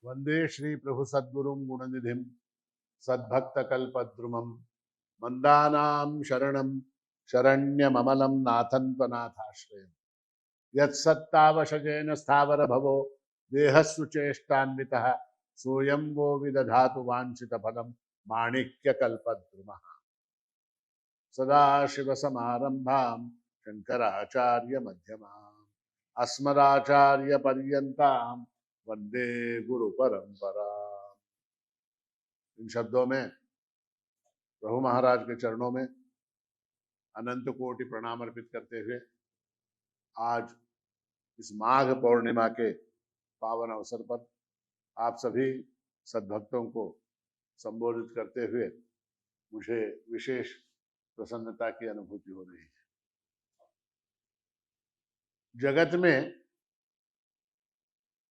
वंदे श्री प्रभु सद्गुरुं गुणनिधिं सद्भक्तकल्पद्रुमं मंदानां शरणं शरण्यममलं नाथं त्वनाथाश्रयम् यत्सत्तावशजेन स्थावर भवो देहस्सुचेष्टान्वितः सोऽयं वो विदधातु वाञ्छितफलं माणिक्यकल्पद्रुमः सदाशिवसमारम्भां शङ्कराचार्यमध्यमाम् अस्मदाचार्यपर्यन्तां वन्दे गुरुपरम्परा। इन शब्दों में प्रभु महाराज के चरणों में अनंत कोटि प्रणाम अर्पित करते हुए आज इस माघ पौर्णिमा के पावन अवसर पर आप सभी सद्भक्तों को संबोधित करते हुए मुझे विशेष प्रसन्नता की अनुभूति हो रही है। जगत में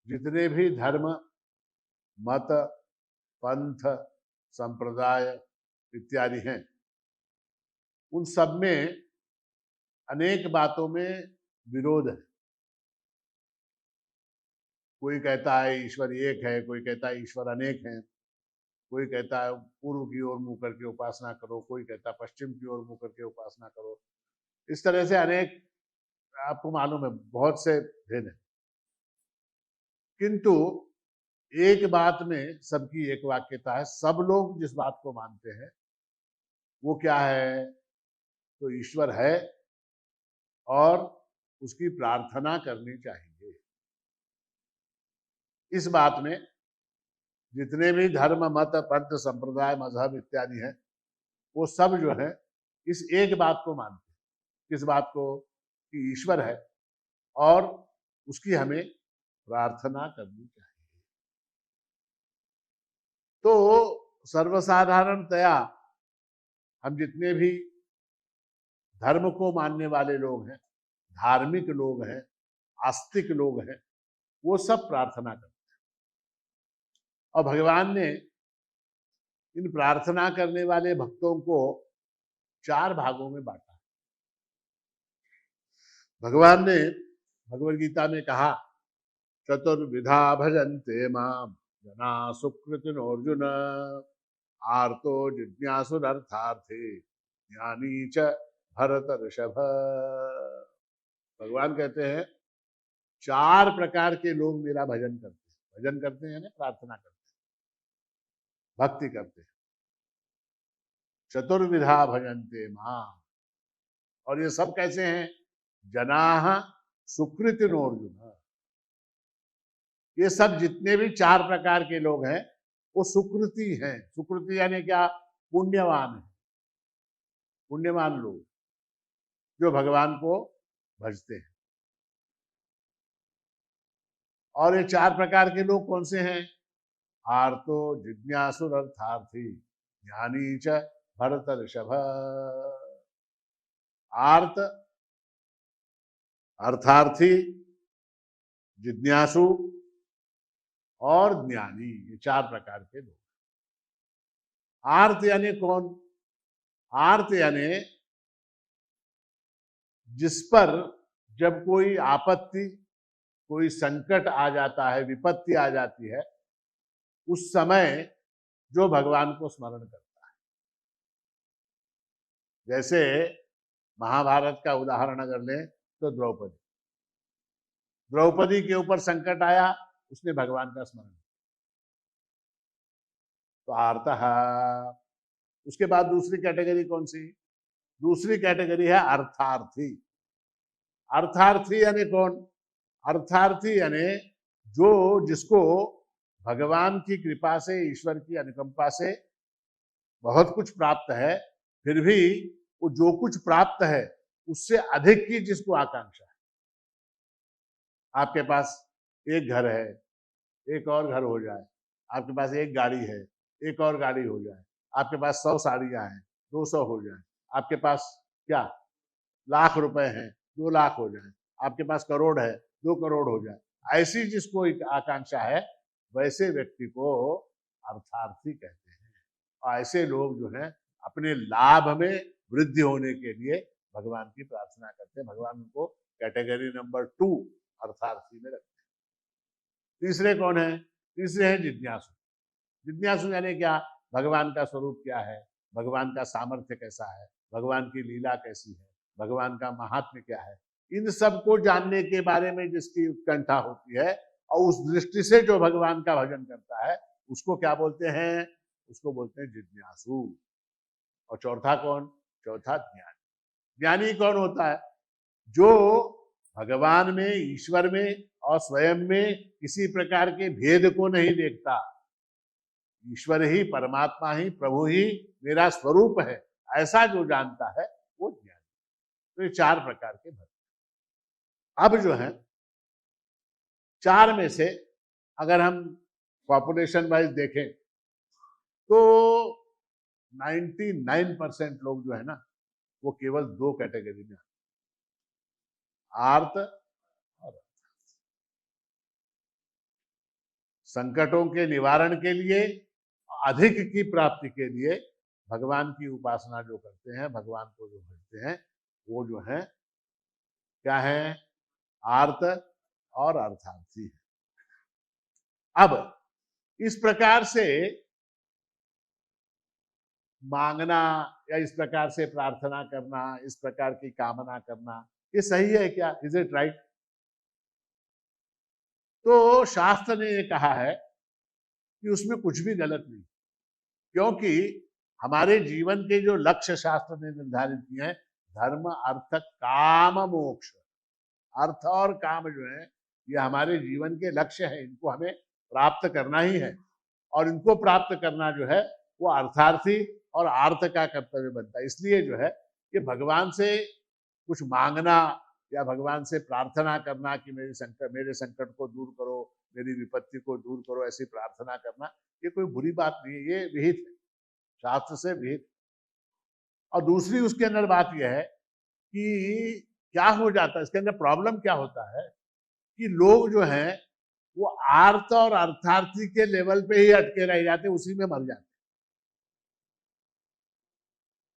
जितने भी धर्म, मत, पंथ, संप्रदाय इत्यादि हैं, उन सब में अनेक बातों में विरोध है। कोई कहता है ईश्वर एक है, कोई कहता है ईश्वर अनेक हैं, कोई कहता है पूर्व की ओर मुंह करके उपासना करो, कोई कहता है पश्चिम की ओर मुंह करके उपासना करो। इस तरह से अनेक, आपको मालूम है, बहुत से भेद हैं। किंतु एक बात में सबकी एक वाक्यता है, सब लोग जिस बात को मानते हैं वो क्या है, तो ईश्वर है और उसकी प्रार्थना करनी चाहिए। इस बात में जितने भी धर्म, मत, पंथ, संप्रदाय, मजहब इत्यादि हैं, वो सब जो है इस एक बात को मानते हैं। किस बात को? कि ईश्वर है और उसकी हमें प्रार्थना करनी चाहिए। तो सर्वसाधारणतया हम जितने भी धर्म को मानने वाले लोग हैं, धार्मिक लोग हैं, आस्तिक लोग हैं, वो सब प्रार्थना करते हैं। और भगवान ने इन प्रार्थना करने वाले भक्तों को 4 भागों में बांटा। भगवान ने भगवद गीता में कहा, चतुर्विधा भजन्ते माम जना सुकृतिनोर्जुन आर्तो जिज्ञासुरर्थार्थी ज्ञानी च भरतर्षभ। भगवान कहते हैं 4 प्रकार के लोग मेरा भजन करते हैं। भजन करते हैं यानी प्रार्थना करते हैं, भक्ति करते हैं। चतुर्विधा भजन्ते माम, और ये सब कैसे हैं? जनाः सुकृतिनोर्जुन। ये सब जितने भी 4 प्रकार के लोग हैं वो सुकृति हैं। सुकृति यानी क्या? पुण्यवान है, पुण्यवान लोग जो भगवान को भजते हैं। और ये 4 प्रकार के लोग कौन से हैं? आर्तो जिज्ञासुर अर्थार्थी ज्ञानी च भरतर्षभ। आर्त, अर्थार्थी, जिज्ञासु और ज्ञानी, ये 4 प्रकार के लोग। आर्त यानी कौन? आर्त यानी जिस पर जब कोई आपत्ति, कोई संकट आ जाता है, विपत्ति आ जाती है, उस समय जो भगवान को स्मरण करता है। जैसे महाभारत का उदाहरण अगर लें तो द्रौपदी, द्रौपदी के ऊपर संकट आया, उसने भगवान का स्मरण किया, तो आर्तः। उसके बाद दूसरी कैटेगरी कौन सी? दूसरी कैटेगरी है अर्थार्थी। अर्थार्थी यानी कौन? अर्थार्थी यानी जो, जिसको भगवान की कृपा से, ईश्वर की अनुकंपा से बहुत कुछ प्राप्त है, फिर भी वो जो कुछ प्राप्त है उससे अधिक की जिसको आकांक्षा है। आपके पास एक घर है, एक और घर हो जाए। आपके पास एक गाड़ी है, एक और गाड़ी हो जाए। आपके पास 100 साड़ियां हैं, 200 हो जाए। आपके पास क्या लाख रुपए हैं, 2 लाख हो जाए। आपके पास करोड़ है, 2 करोड़ हो जाए। ऐसी जिसको एक आकांक्षा है, वैसे व्यक्ति को अर्थार्थी कहते हैं। और ऐसे लोग जो हैं अपने लाभ में वृद्धि होने के लिए भगवान की प्रार्थना करते हैं। भगवान उनको कैटेगरी नंबर 2 अर्थार्थी में रखते हैं। तीसरे कौन है? तीसरे हैं जिज्ञासु। जिज्ञासु यानी क्या? भगवान का स्वरूप क्या है, भगवान का सामर्थ्य कैसा है, भगवान की लीला कैसी है, भगवान का महात्म्य क्या है, इन सब को जानने के बारे में जिसकी उत्कंठा होती है और उस दृष्टि से जो भगवान का भजन करता है, उसको क्या बोलते हैं? उसको बोलते हैं जिज्ञासु। और चौथा कौन? चौथा ज्ञानी। ज्ञानी कौन होता है? जो भगवान में, ईश्वर में और स्वयं में किसी प्रकार के भेद को नहीं देखता। ईश्वर ही, परमात्मा ही, प्रभु ही मेरा स्वरूप है, ऐसा जो जानता है वो ज्ञानी। तो ये चार प्रकार के भक्त। अब जो है चार में से अगर हम पॉपुलेशन वाइज देखें तो 99% लोग जो है ना वो केवल दो कैटेगरी में, आर्त और संकटों के निवारण के लिए, अधिक की प्राप्ति के लिए भगवान की उपासना जो करते हैं, भगवान को जो भजते हैं, वो जो है क्या है? आर्त और अर्थार्थी है। अब इस प्रकार से मांगना या इस प्रकार से प्रार्थना करना, इस प्रकार की कामना करना, ये सही है क्या? Is it right? तो शास्त्र ने ये कहा है कि उसमें कुछ भी गलत नहीं, क्योंकि हमारे जीवन के जो लक्ष्य शास्त्र ने निर्धारित किए हैं, धर्म, अर्थ, काम, मोक्ष, अर्थ और काम जो है ये हमारे जीवन के लक्ष्य है, इनको हमें प्राप्त करना ही है। और इनको प्राप्त करना जो है वो अर्थार्थी और आर्त का कर्तव्य बनता है। इसलिए जो है कि भगवान से कुछ मांगना या भगवान से प्रार्थना करना कि मेरे संकट को दूर करो, मेरी विपत्ति को दूर करो, ऐसी प्रार्थना करना ये कोई बुरी बात नहीं है, ये विहित है, शास्त्र से विहित। और दूसरी उसके अंदर बात यह है कि क्या हो जाता है, इसके अंदर प्रॉब्लम क्या होता है कि लोग जो हैं वो आर्त और अर्थार्थी के लेवल पे ही अटके रह जाते, उसी में मर जाते,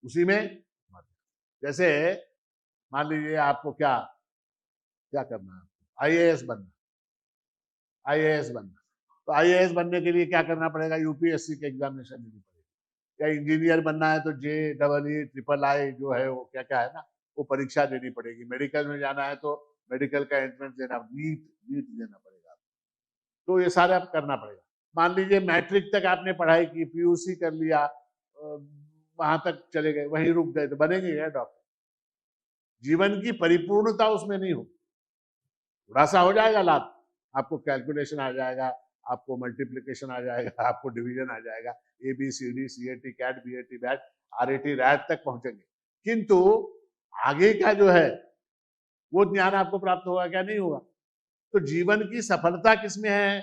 उसी में मर जाते। जैसे मान लीजिए आपको क्या क्या करना है, आईएएस बनना, आईएएस बनना, तो आईएएस बनने के लिए क्या करना पड़ेगा? यूपीएससी के एग्जामिनेशन देनी पड़ेगी। या इंजीनियर बनना है तो JEE, ट्रिपल आई जो है वो क्या क्या है ना, वो परीक्षा देनी पड़ेगी। मेडिकल में जाना है तो मेडिकल का एंट्रेंस देना, नीट देना पड़ेगा। तो ये सारा करना पड़ेगा। मान लीजिए मैट्रिक तक आपने पढ़ाई की, पीयूसी कर लिया, वहां तक चले गए, वहीं रुक गए, तो बनेंगे क्या डॉक्टर? जीवन की परिपूर्णता उसमें नहीं हो। थोड़ा सा हो जाएगा लाभ, आपको कैलकुलेशन आ जाएगा, आपको मल्टीप्लिकेशन आ जाएगा, आपको डिवीजन आ जाएगा, ABCD, CAT, CAT, BAT, BAT, RAT, RAT तक पहुंचेंगे। किंतु आगे का जो है वो ज्ञान आपको प्राप्त होगा क्या? नहीं होगा। तो जीवन की सफलता किसमें है?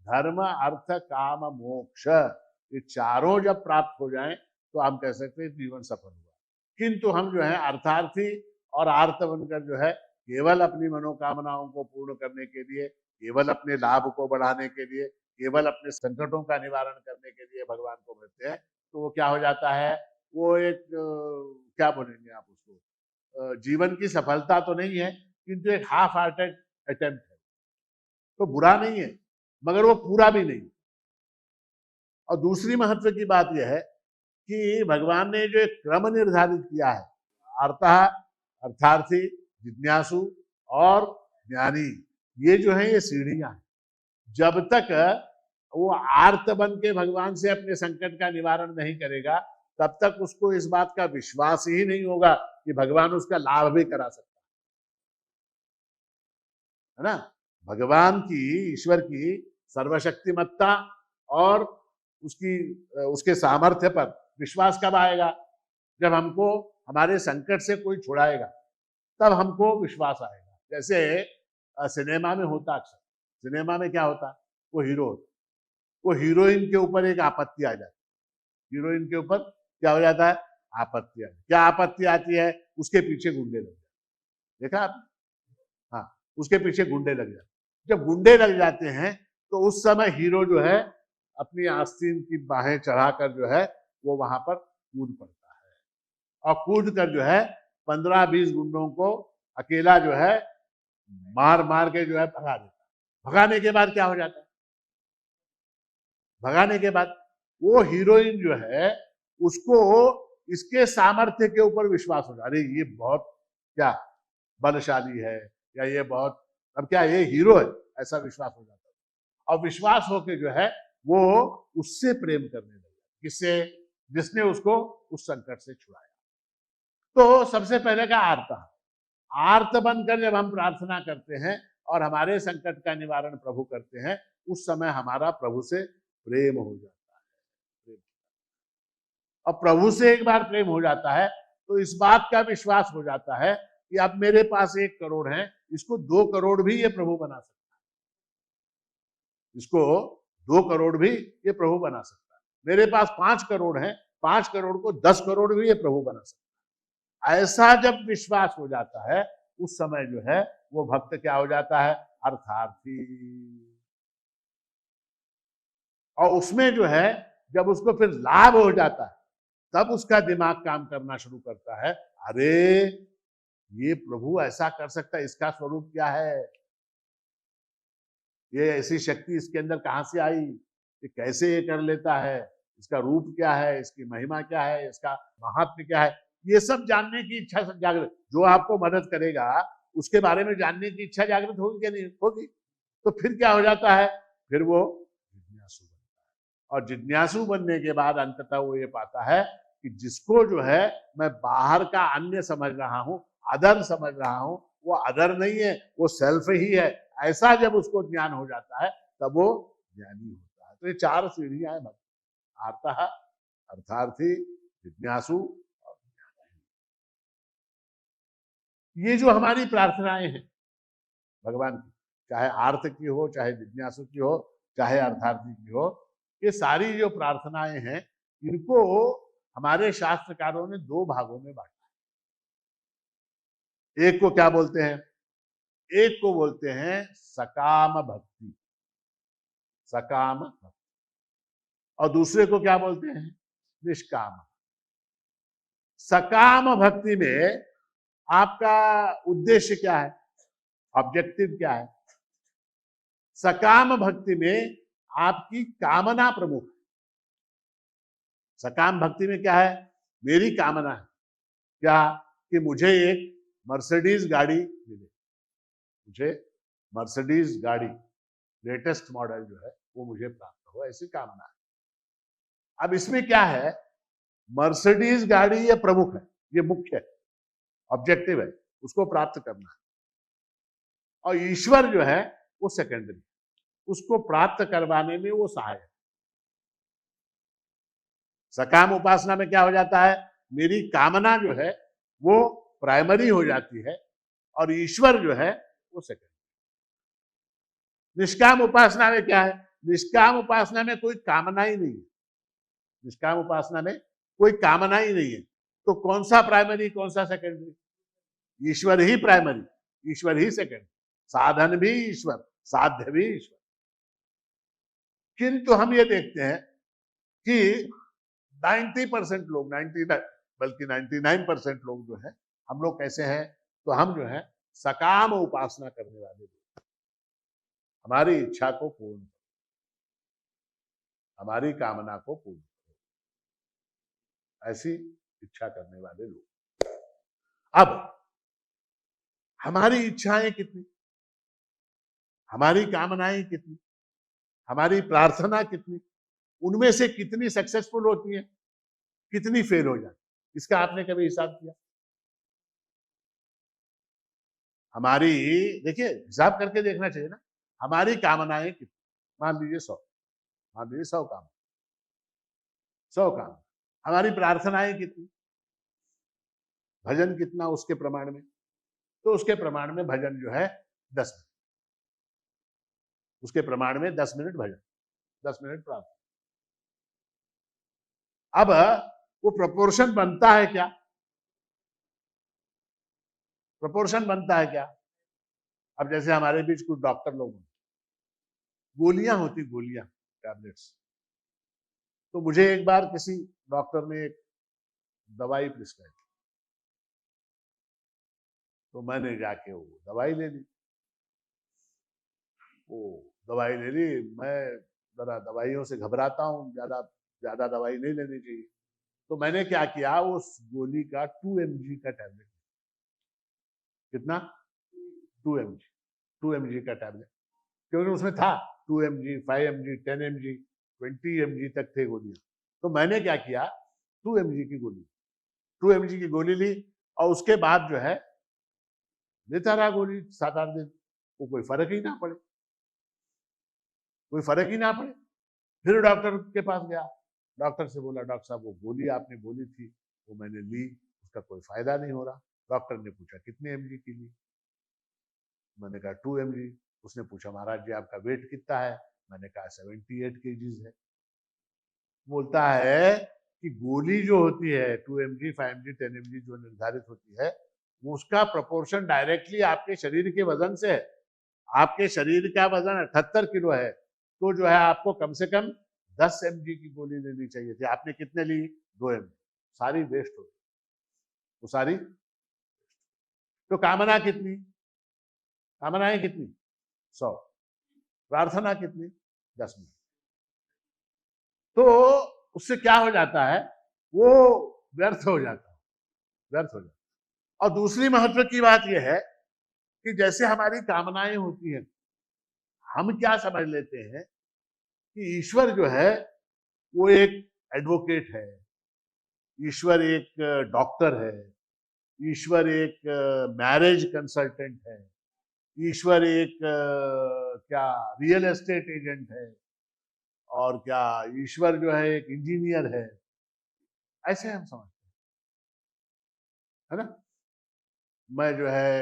धर्म, अर्थ, काम, मोक्ष, ये चारों जब प्राप्त हो जाएं तो हम कह सकते हैं जीवन सफल हुआ। किंतु हम जो है अर्थार्थी और आर्त बनकर जो है केवल अपनी मनोकामनाओं को पूर्ण करने के लिए, केवल अपने लाभ को बढ़ाने के लिए, केवल अपने संकटों का निवारण करने के लिए भगवान को भजते हैं, तो वो क्या हो जाता है? वो एक क्या बोलेंगे आप उसको, जीवन की सफलता तो नहीं है, किंतु एक हाफ हार्टेड अटेम्प्ट है। तो बुरा नहीं है, मगर वो पूरा भी नहीं। और दूसरी महत्व की बात यह है कि भगवान ने जो एक क्रम निर्धारित किया है, अर्थः, अर्थार्थी, जिज्ञासु और ज्ञानी, ये जो है ये सीढ़ियां हैं। जब तक वो आर्त बन के भगवान से अपने संकट का निवारण नहीं करेगा, तब तक उसको इस बात का विश्वास ही नहीं होगा कि भगवान उसका लाभ भी करा सकता है ना। भगवान की, ईश्वर की सर्वशक्तिमत्ता और उसके सामर्थ्य पर विश्वास कब आएगा? जब हमको हमारे संकट से कोई छुड़ाएगा, तब हमको विश्वास आएगा। जैसे सिनेमा में होता, अक्सर सिनेमा में क्या होता, वो हीरो होता, वो हीरोइन के ऊपर एक आपत्ति आ जाती, हीरोइन के ऊपर क्या हो जाता है? आपत्ति आती। क्या आपत्ति आती है? उसके पीछे गुंडे लग जाते, देखा आप? हाँ, उसके पीछे गुंडे लग जाते। जब गुंडे लग जाते हैं तो उस समय हीरो जो है अपनी आस्तीन की बाहें चढ़ाकर जो है वो वहां पर कूद पड़ता है, और कूद कर जो है 15-20 गुंडों को अकेला जो है मार मार के जो है भगा देता है। भगाने के बाद क्या हो जाता है? भगाने के बाद वो हीरोइन जो है उसको इसके सामर्थ्य के ऊपर विश्वास हो जाए, अरे ये बहुत क्या बलशाली है, या ये बहुत, अब क्या ये हीरो है, ऐसा विश्वास हो जाता है। और विश्वास होके जो है वो उससे प्रेम करने लगा, किससे, जिसने उसको उस संकट से छुड़ाया। तो सबसे पहले का आर्त, आर्त बनकर जब हम प्रार्थना करते हैं और हमारे संकट का निवारण प्रभु करते हैं, उस समय हमारा प्रभु से प्रेम हो जाता है। और प्रभु से एक बार प्रेम हो जाता है तो इस बात का विश्वास हो जाता है कि अब मेरे पास 1 करोड़ है, इसको 2 करोड़ भी ये प्रभु बना सकता है, इसको 2 करोड़ भी ये प्रभु बना सकता है। मेरे पास 5 करोड़ है, 5 करोड़ को 10 करोड़ भी ये प्रभु बना सकता है। ऐसा जब विश्वास हो जाता है उस समय जो है वो भक्त क्या हो जाता है, अर्थार्थी। और उसमें जो है जब उसको फिर लाभ हो जाता है तब उसका दिमाग काम करना शुरू करता है, अरे ये प्रभु ऐसा कर सकता है, इसका स्वरूप क्या है, ये ऐसी शक्ति इसके अंदर कहां से आई, ये कैसे ये कर लेता है, इसका रूप क्या है, इसकी महिमा क्या है, इसका महात्म्य क्या है, ये सब जानने की इच्छा जागृत, जो आपको मदद करेगा उसके बारे में जानने की इच्छा जागृत होगी क्या, नहीं होगी। तो फिर क्या हो जाता है, फिर वो जिज्ञासु बनता है। और जिज्ञासु बनने के बाद अंततः वो ये पाता है कि जिसको जो है मैं बाहर का अन्य समझ रहा हूं, अदर समझ रहा हूं, वो अदर नहीं है, वो सेल्फ ही है। ऐसा जब उसको ज्ञान हो जाता है तब वो ज्ञानी होता है। तो ये 4 सीढ़ियां हैं, आर्तः, अर्थार्थी, जिज्ञासु और ज्ञानी। ये जो हमारी प्रार्थनाएं हैं भगवान की, चाहे आर्थ की हो, चाहे जिज्ञासु की हो, चाहे अर्थार्थी की हो, ये सारी जो प्रार्थनाएं हैं इनको हमारे शास्त्रकारों ने 2 भागों में बांटा। एक को क्या बोलते हैं, एक को बोलते हैं सकाम भक्ति, सकाम भक्ति, और दूसरे को क्या बोलते हैं, निष्काम। सकाम भक्ति में आपका उद्देश्य क्या है, ऑब्जेक्टिव क्या है। सकाम भक्ति में आपकी कामना प्रमुख है। सकाम भक्ति में क्या है, मेरी कामना है क्या, कि मुझे एक मर्सिडीज गाड़ी मिले, मुझे मर्सिडीज गाड़ी लेटेस्ट मॉडल जो है वो मुझे प्राप्त हो, ऐसी कामना है। अब इसमें क्या है, मर्सिडीज गाड़ी ये प्रमुख है, ये मुख्य है, ऑब्जेक्टिव है, उसको प्राप्त करना है। और ईश्वर जो है वो सेकेंडरी, उसको प्राप्त करवाने में वो सहायक। सकाम उपासना में क्या हो जाता है, मेरी कामना जो है वो प्राइमरी हो जाती है और ईश्वर जो है वो सेकेंडरी। निष्काम उपासना में क्या है, निष्काम उपासना में कोई कामना ही नहीं है, निष्काम उपासना में कोई कामना ही नहीं है। तो कौन सा प्राइमरी, कौन सा सेकेंडरी, ईश्वर ही प्राइमरी, ईश्वर ही सेकेंडरी, साधन भी ईश्वर, साध्य भी ईश्वर। किंतु हम ये देखते हैं कि 90% लोग, 99 बल्कि 99% लोग जो है, हम लोग कैसे हैं, तो हम जो है सकाम उपासना करने वाले लोग, हमारी इच्छा को पूर्ण, हमारी कामना को पूर्ण, ऐसी इच्छा करने वाले लोग। अब हमारी इच्छाएं कितनी, हमारी कामनाएं कितनी, हमारी प्रार्थना कितनी, उनमें से कितनी सक्सेसफुल होती है, कितनी फेल हो जाती, इसका आपने कभी हिसाब किया। हमारी, देखिए हिसाब करके देखना चाहिए ना, हमारी कामनाएं कितनी, मान लीजिए 100, मान लीजिए 100 काम, 100 काम, हमारी प्रार्थनाएं कितनी, भजन कितना उसके प्रमाण में, तो उसके प्रमाण में भजन जो है 10 मिनट, उसके प्रमाण में 10 मिनट भजन, 10 मिनट प्रार्थना। अब वो प्रोपोर्शन बनता है क्या, प्रोपोर्शन बनता है क्या। अब जैसे हमारे बीच कुछ डॉक्टर लोग हैं, गोलियां होती, गोलियां, टैबलेट्स, तो मुझे एक बार किसी डॉक्टर ने एक दवाई प्रिस्क्राइब, तो मैंने जाके वो दवाई ले ली, वो दवाई ले ली, मैं जरा दवाइयों से घबराता हूँ, ज्यादा ज्यादा दवाई नहीं लेनी चाहिए। तो मैंने क्या किया, उस गोली का 2 mg का टैबलेट, कितना 2 mg, 2 mg का टैबलेट, क्योंकि उसमें था 2 mg, 5 mg, 10 mg, 20 mg तक थे गोलियां। तो मैंने क्या किया, 2 mg की गोली, 2 mg की गोली ली, और उसके बाद जो है लेता रहा गोली 7-8 दिन, वो कोई फर्क ही ना पड़े, कोई फर्क ही ना पड़े। फिर डॉक्टर के पास गया, डॉक्टर से बोला, डॉक्टर साहब वो गोली आपने बोली थी वो मैंने ली, उसका कोई फायदा नहीं हो रहा। डॉक्टर ने पूछा कितने mg की ली, मैंने कहा 2 mg। उसने पूछा महाराज जी आपका वेट कितना है, मैंने कहा 78 kgs है। बोलता है कि गोली जो होती है 2 mg, 5 mg, 10 mg जो निर्धारित होती है, वो उसका प्रोपोर्शन डायरेक्टली आपके शरीर के वजन से है। आपके शरीर का वजन 78 किलो है, तो जो है आपको कम से कम 10 mg की गोली लेनी चाहिए थी, आपने कितने ली, 2 mg, सारी वेस्ट हो गई वो सारी। तो कामना कितनी, कामनाएं कितनी, 100, प्रार्थना कितनी, 10 मिनट। तो उससे क्या हो जाता है, वो व्यर्थ हो जाता है, व्यर्थ हो जाता है। और दूसरी महत्व की बात यह है कि जैसे हमारी कामनाएं होती हैं, हम क्या समझ लेते हैं कि ईश्वर जो है वो एक एडवोकेट है, ईश्वर एक डॉक्टर है, ईश्वर एक मैरिज कंसल्टेंट है, ईश्वर एक क्या रियल एस्टेट एजेंट है, और क्या ईश्वर जो है एक इंजीनियर है। ऐसे हम समझते हैं, है ना। मैं जो है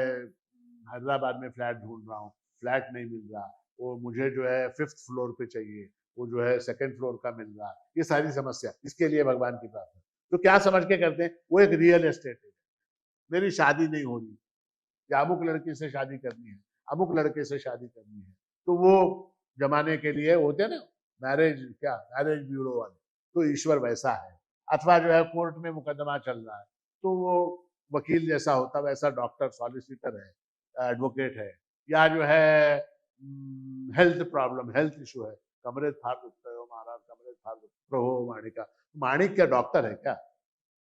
हैदराबाद में फ्लैट ढूंढ रहा हूँ, फ्लैट नहीं मिल रहा, वो मुझे जो है 5th फ्लोर पे चाहिए, वो जो है 2nd फ्लोर का मिल रहा, ये सारी समस्या, इसके लिए भगवान की प्रार्थना। तो क्या समझ के करते हैं, वो एक रियल एस्टेट है, मेरी शादी नहीं हो रही, या अमुक लड़की से शादी करनी है, अमुक लड़के से शादी करनी है, तो वो जमाने के लिए होते हैं ना मैरिज, क्या मैरिज ब्यूरो वाले, तो ईश्वर वैसा है। अथवा जो है कोर्ट में मुकदमा चल रहा है, तो वो वकील जैसा होता वैसा डॉक्टर, सॉलिसिटर है, एडवोकेट है। या जो है हेल्थ प्रॉब्लम, हेल्थ इशू है, कमरे फाड़ दुखते हो महाराज, कमरे फाड़ दुखते हो माणिका, माणिक क्या डॉक्टर है क्या,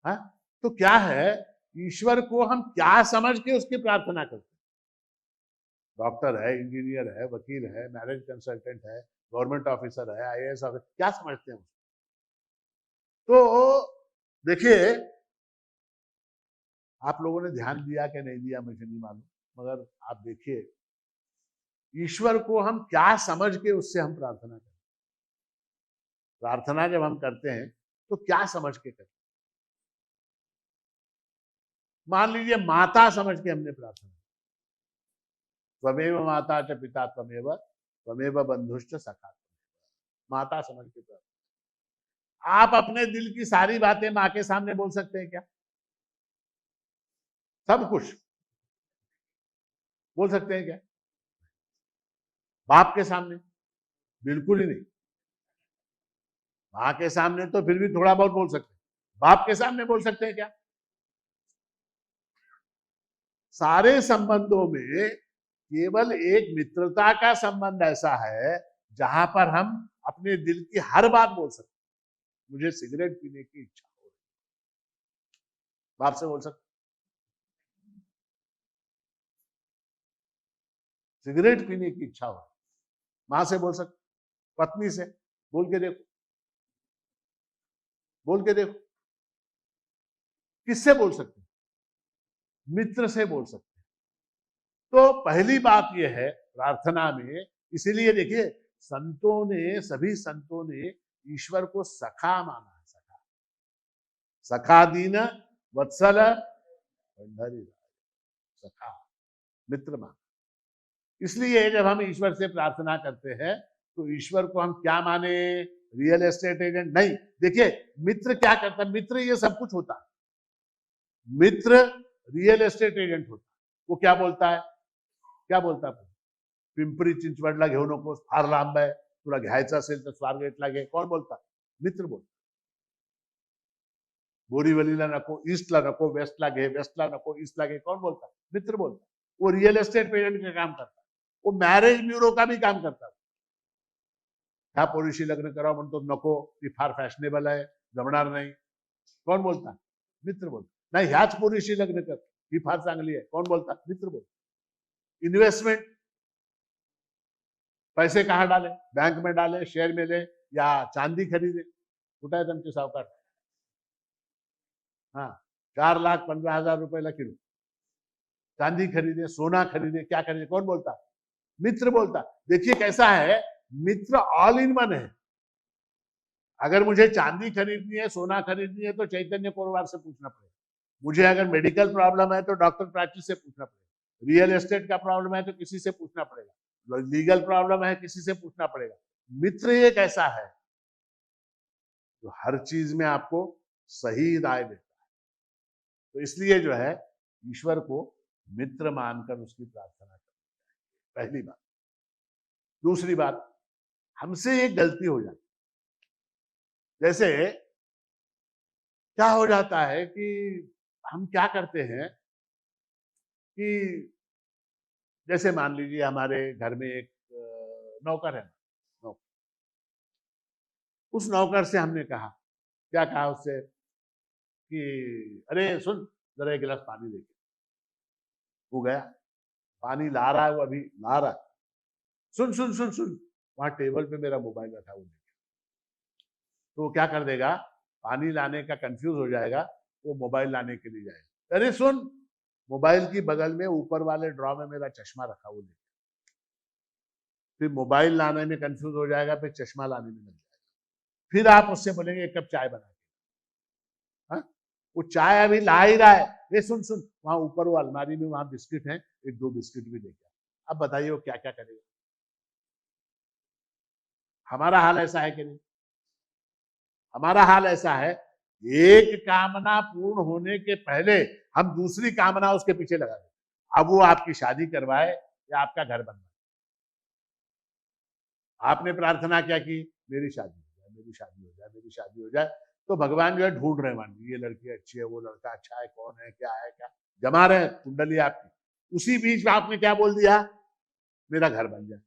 है? तो क्या है, ईश्वर को हम क्या समझ के उसकी प्रार्थना करते हैं, डॉक्टर है, इंजीनियर है, वकील है, मैरिज कंसल्टेंट है, गवर्नमेंट ऑफिसर है, IAS ऑफिसर, क्या समझते हैं। तो देखिए, आप लोगों ने ध्यान दिया कि नहीं दिया मुझे नहीं मालूम, मगर आप देखिए ईश्वर को हम क्या समझ के उससे हम प्रार्थना करते हैं। प्रार्थना जब हम करते हैं तो क्या समझ के करते हैं। मान लीजिए माता समझ के हमने प्रार्थना, त्वमेव माता च पिता त्वमेव, त्वमेव बंधुश्च सखा, माता समझ के प्रार्थना। आप अपने दिल की सारी बातें माँ के सामने बोल सकते हैं क्या, सब कुछ बोल सकते हैं क्या, बाप के सामने बिल्कुल ही नहीं। माँ के सामने तो फिर भी थोड़ा बहुत बोल सकते हैं, बाप के सामने बोल सकते हैं क्या। सारे संबंधों में केवल एक मित्रता का संबंध ऐसा है जहां पर हम अपने दिल की हर बात बोल सकते हैं। मुझे सिगरेट पीने की इच्छा हो रही, बाप से बोल सकते, सिगरेट पीने की इच्छा हो, मां से बोल सकते, पत्नी से बोल के देखो, बोल के देखो, किससे बोल सकते, मित्र से बोल सकते। तो पहली बात यह है प्रार्थना में, इसीलिए देखिए संतों ने, सभी संतों ने ईश्वर को सखा माना है, सखा, सखा दीन वत्सल पंडरी, सखा, मित्र माना। इसलिए जब हम ईश्वर से प्रार्थना करते हैं तो ईश्वर को हम क्या माने, रियल एस्टेट एजेंट नहीं। देखिए मित्र क्या करता है, मित्र ये सब कुछ होता है, मित्र रियल एस्टेट एजेंट होता है। वो क्या बोलता है, क्या बोलता है, पिंपरी चिंचवडला घेऊ नकोस, फार लांब आहे, तुला घ्यायचं असेल तर स्वारगेटला घे, कौन बोलता, मित्र बोलता। बोरीवलीला नको, ईस्टला नको, वेस्टला घे, वेस्टला नको, ईस्टला घे, कौन बोलता, मित्र बोलता। वो रियल एस्टेट एजेंट का काम करता है, वो मैरिज ब्यूरो का भी काम करता है, ह्या पोरीशी लग्न करावं म्हणतो नको, ती फार फॅशनेबल आहे, जमणार नाही. कोण बोलता? मित्र बोलता. नाही, ह्याच पोरीशी लग्न कर, ही फार चांगली आहे. कोण बोलता? मित्र बोलता. इन्वेस्टमेंट, पैसे कहाँ डाले? बैंक में डाले, शेयर में ले, या चांदी खरीदे? कुठे आहेत आमचे सावकार? हाँ, 4,15,000 रुपये किलो चांदी खरीदे, सोना खरीदे, क्या खरीदे? कौन बोलता? मित्र बोलता. देखिए कैसा है, मित्र ऑल इन वन है. अगर मुझे चांदी खरीदनी है, सोना खरीदनी है, तो चैतन्य कोरवार से पूछना पड़ेगा. मुझे अगर मेडिकल प्रॉब्लम है तो डॉक्टर प्राची से पूछना पड़ेगा. रियल एस्टेट का प्रॉब्लम है तो किसी से पूछना पड़ेगा. लीगल प्रॉब्लम है, किसी से पूछना पड़ेगा. मित्र एक ऐसा है जो हर चीज में आपको सही राय देता है. तो इसलिए जो है ईश्वर को मित्र मानकर उसकी प्रार्थना करनी चाहिए, पहली बात. दूसरी बात, हमसे एक गलती हो जाती, जैसे क्या हो जाता है कि हम क्या करते हैं कि जैसे मान लीजिए हमारे घर में एक नौकर है. नौकर, उस नौकर से हमने कहा, क्या कहा उससे कि अरे सुन, जरा एक गिलास पानी दे के. वो गया, पानी ला रहा है, वो अभी ला रहा है. सुन सुन सुन सुन, वहां टेबल पे मेरा मोबाइल रखा हुआ. तो वो क्या कर देगा, पानी लाने का कंफ्यूज हो जाएगा, वो मोबाइल लाने के लिए जाएगा. अरे सुन, मोबाइल की बगल में ऊपर वाले ड्रॉ में मेरा चश्मा रखा हुआ. फिर मोबाइल लाने में कंफ्यूज हो जाएगा, फिर चश्मा लाने में लग जाएगा. फिर आप उससे बोलेंगे एक कप चाय बना के. हाँ, वो चाय अभी ला ही रहा है. ये सुन सुन, वहां ऊपर वो अलमारी में वहां बिस्किट है, एक दो बिस्किट भी लेके. अब बताइए वो क्या क्या करेगा. हमारा हाल ऐसा है कि नहीं? हमारा हाल ऐसा है, एक कामना पूर्ण होने के पहले हम दूसरी कामना उसके पीछे लगा देते. अब वो आपकी शादी करवाए या आपका घर बनवाए. आपने प्रार्थना क्या की, मेरी शादी हो जाए, मेरी शादी हो जाए, मेरी शादी हो जाए. तो भगवान जो है ढूंढ रहे, मान लीजिए ये लड़की अच्छी है, वो लड़का अच्छा है, कौन है, क्या है, क्या जमा रहे हैं कुंडली आपकी. उसी बीच में आपने क्या बोल दिया, मेरा घर बन जाए.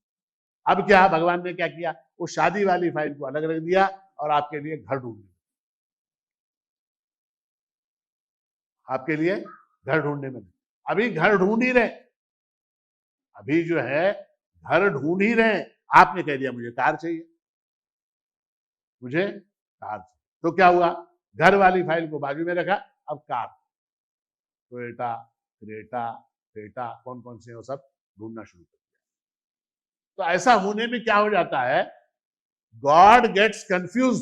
अब क्या भगवान ने क्या किया, वो शादी वाली फाइल को अलग रख दिया और आपके लिए घर ढूंढ लिया. आपके लिए घर ढूंढने में, अभी घर ढूंढ ही रहे, अभी जो है घर ढूंढ ही रहे. आपने कह दिया मुझे कार चाहिए, मुझे कार चाहिए. तो क्या हुआ, घर वाली फाइल को बाजू में रखा, अब कार, टोयोटा, क्रेटा, क्रेटा, कौन कौन से वो सब ढूंढना शुरू कर दिया. तो ऐसा होने में क्या हो जाता है, गॉड गेट्स कंफ्यूज.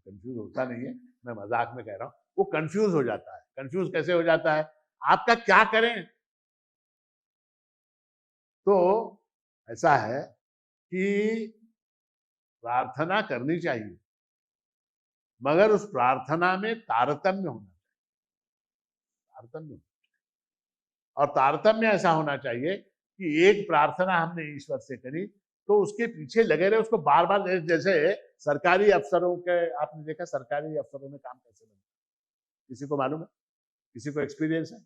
कंफ्यूज होता नहीं है, मैं मजाक में कह रहा हूं, वो कंफ्यूज हो जाता है. कंफ्यूज कैसे हो जाता है, आपका क्या करें. तो ऐसा है कि प्रार्थना करनी चाहिए, मगर उस प्रार्थना में तारतम्य होना चाहिए. तारतम्य, और तारतम्य ऐसा होना चाहिए कि एक प्रार्थना हमने ईश्वर से करी तो उसके पीछे लगे रहे, उसको बार बार. जैसे सरकारी अफसरों के, आपने देखा सरकारी अफसरों में काम कैसे बनता है, किसी को मालूम है, किसी को एक्सपीरियंस है?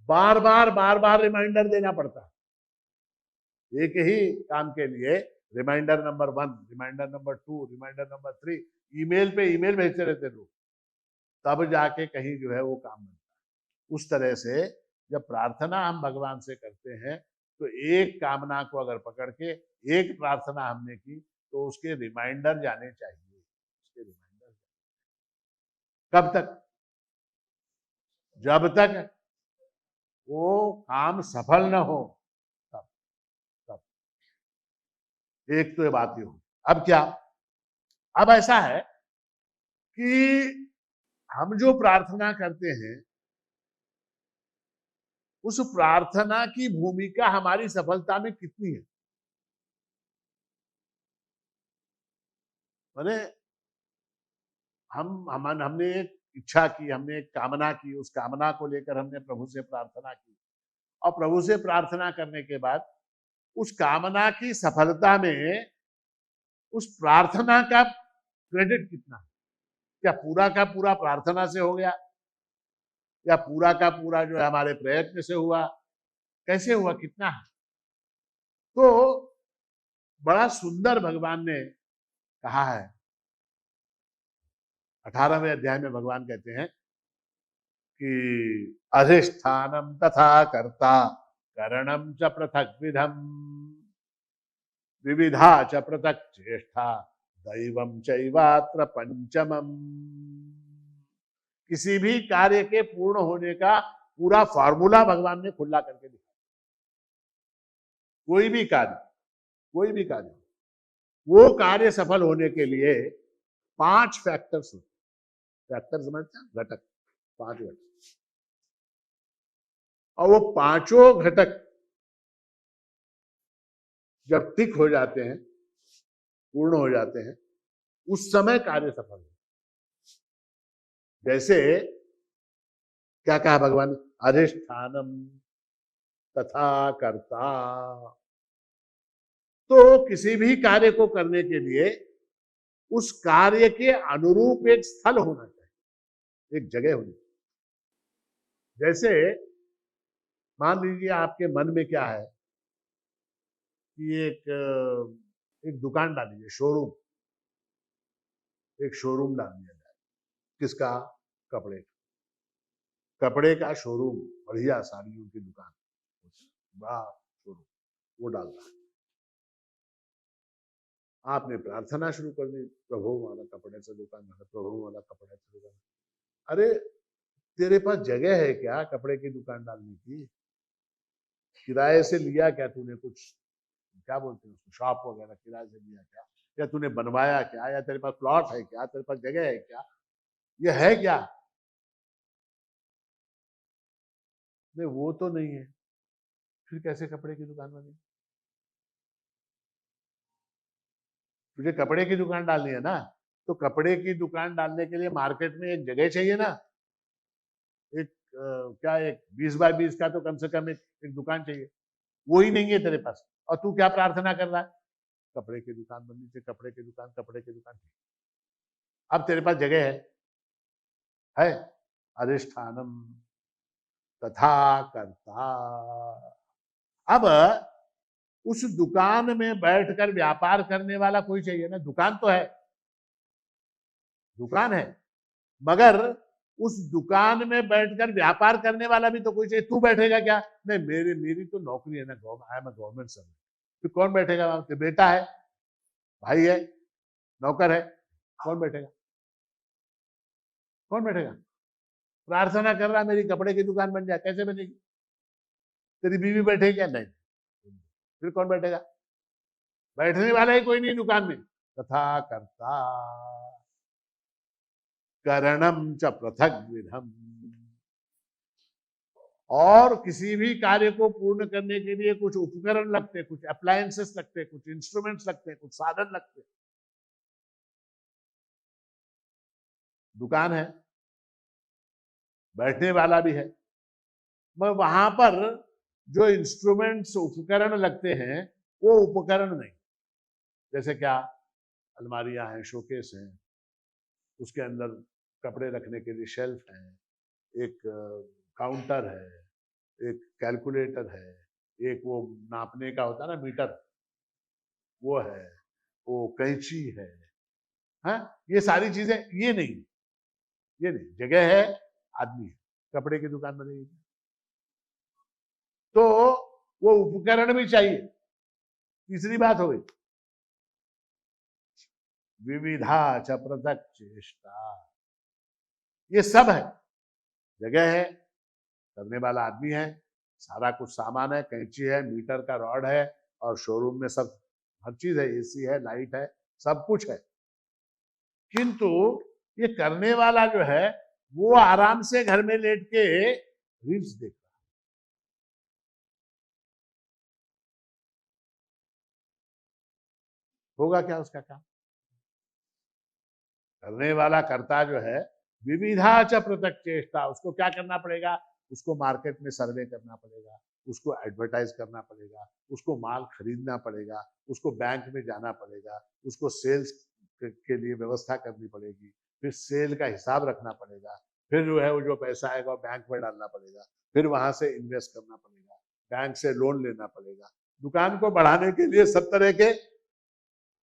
बार बार रिमाइंडर देना पड़ता है एक ही काम के लिए. Reminder number 1, reminder number 2, reminder number 3, email पे ईमेल भेजते रहते लोग, तब जाके कहीं जो है वो काम बनता है. उस तरह से जब प्रार्थना हम भगवान से करते हैं तो एक कामना को अगर पकड़ के एक प्रार्थना हमने की तो उसके रिमाइंडर जाने चाहिए. उसके रिमाइंडर कब तक, जब तक वो काम सफल न हो, तब तब. एक तो ये बात ही हो. अब क्या, अब ऐसा है कि हम जो प्रार्थना करते हैं उस प्रार्थना की भूमिका हमारी सफलता में कितनी है. मैंने हमने एक इच्छा की, हमने एक कामना की, उस कामना को लेकर हमने प्रभु से प्रार्थना की, और प्रभु से प्रार्थना करने के बाद उस कामना की सफलता में उस प्रार्थना का क्रेडिट कितना है. क्या पूरा का पूरा प्रार्थना से हो गया, या पूरा का पूरा जो है हमारे प्रयत्न से हुआ, कैसे हुआ, कितना है. तो बड़ा सुंदर भगवान ने कहा है। 18वें अध्याय में भगवान कहते हैं कि अधिष्ठानम तथा कर्ता करणम च पृथक विधम विविधा च पृथक चेष्टा दैवम चैवात्र पंचमम। किसी भी कार्य के पूर्ण होने का पूरा फॉर्मूला भगवान ने खुला करके दिखाया। कोई भी कार्य वो कार्य सफल होने के लिए 5 फैक्टर्स होते। फैक्टर समझते हैं, घटक, 5 घटक, और वो पांचों घटक जब टिक हो जाते हैं, पूर्ण हो जाते हैं, उस समय कार्य सफल हो। जैसे क्या कहा भगवान ने? अधिष्ठानम तथा कर्ता। तो किसी भी कार्य को करने के लिए उस कार्य के अनुरूप एक स्थल होना चाहिए, एक जगह होनी चाहिए। जैसे मान लीजिए आपके मन में क्या है कि एक दुकान डालिए, शोरूम, एक शोरूम डाल दिया जाए। किसका? कपड़े का। कपड़े का शोरूम, बढ़िया साड़ियों की दुकान, बड़ा शोरूम, वो डालना है। आपने प्रार्थना शुरू कर दी, प्रभु वाला कपड़े से दुकान है, प्रभु वाला कपड़े से दुकान। अरे तेरे पास जगह है क्या कपड़े की दुकान डालने की? किराए से लिया क्या तूने? कुछ क्या बोलते हैं उसको, शॉप वगैरह किराए से लिया क्या? या तूने बनवाया क्या? या तेरे पास प्लॉट है क्या? तेरे पास जगह है क्या? ये है क्या? नहीं, वो तो नहीं है। फिर कैसे कपड़े की दुकान बनी? तुझे कपड़े की दुकान डालनी है ना, तो कपड़े की दुकान डालने के लिए मार्केट में एक जगह चाहिए ना। एक क्या, एक 20 बाय 20 का तो कम से कम एक दुकान चाहिए। वो ही नहीं है तेरे पास, और तू क्या प्रार्थना कर रहा है? कपड़े की दुकान बननी चाहिए, कपड़े की दुकान, कपड़े की दुकान। अब तेरे पास जगह है। अधिष्ठानम तथा कर्ता। अब उस दुकान में बैठकर व्यापार करने वाला कोई चाहिए ना। दुकान तो है, दुकान है, मगर उस दुकान में बैठकर व्यापार करने वाला भी तो कोई चाहिए। तू बैठेगा क्या? नहीं, मेरी तो नौकरी है ना, आई एम गवर्नमेंट सर्वेंट। फिर कौन बैठेगा वहां पे? बेटा है, भाई है, नौकर है, कौन बैठेगा? कौन बैठेगा? प्रार्थना कर रहा मेरी कपड़े की दुकान बन जाए। कैसे बनेगी? तेरी बीवी बैठेगी क्या? नहीं। फिर कौन बैठेगा? बैठने वाला ही कोई नहीं दुकान में। तथा कर्ता करणम च पृथक विधम। और किसी भी कार्य को पूर्ण करने के लिए कुछ उपकरण लगते, कुछ अप्लायंसेस लगते, कुछ इंस्ट्रूमेंट्स लगते, कुछ साधन लगते। दुकान है, बैठने वाला भी है, मगर वहां पर जो इंस्ट्रूमेंट्स, उपकरण लगते हैं, वो उपकरण नहीं। जैसे क्या? अलमारियां हैं, शोकेस हैं, उसके अंदर कपड़े रखने के लिए शेल्फ है, एक काउंटर है, एक कैलकुलेटर है, एक वो नापने का होता है ना, मीटर, वो है, वो कैंची है। हाँ, ये सारी चीजें, ये नहीं, ये नहीं। जगह है, आदमी है, कपड़े की दुकान बनेगी तो वो उपकरण भी चाहिए। तीसरी बात हो गई, विविधा च पृथक चेष्टा। ये सब है। जगह है, करने वाला आदमी है, सारा कुछ सामान है, कैंची है, मीटर का रॉड है, और शोरूम में सब हर चीज है, एसी है, लाइट है, सब कुछ है। किंतु ये करने वाला जो है वो आराम से घर में लेट के रील्स देख रहा है। होगा क्या उसका काम? करने वाला कर्ता जो है, विविधा च पृथक चेष्टा। उसको क्या करना पड़ेगा? उसको मार्केट में सर्वे करना पड़ेगा, उसको एडवर्टाइज करना पड़ेगा, उसको माल खरीदना पड़ेगा, उसको बैंक में जाना पड़ेगा, उसको सेल्स के लिए व्यवस्था करनी पड़ेगी, फिर सेल का हिसाब रखना पड़ेगा, फिर जो है वो जो पैसा आएगा बैंक में डालना पड़ेगा, फिर वहां से इन्वेस्ट करना पड़ेगा, बैंक से लोन लेना पड़ेगा। दुकान को बढ़ाने के लिए सब तरह के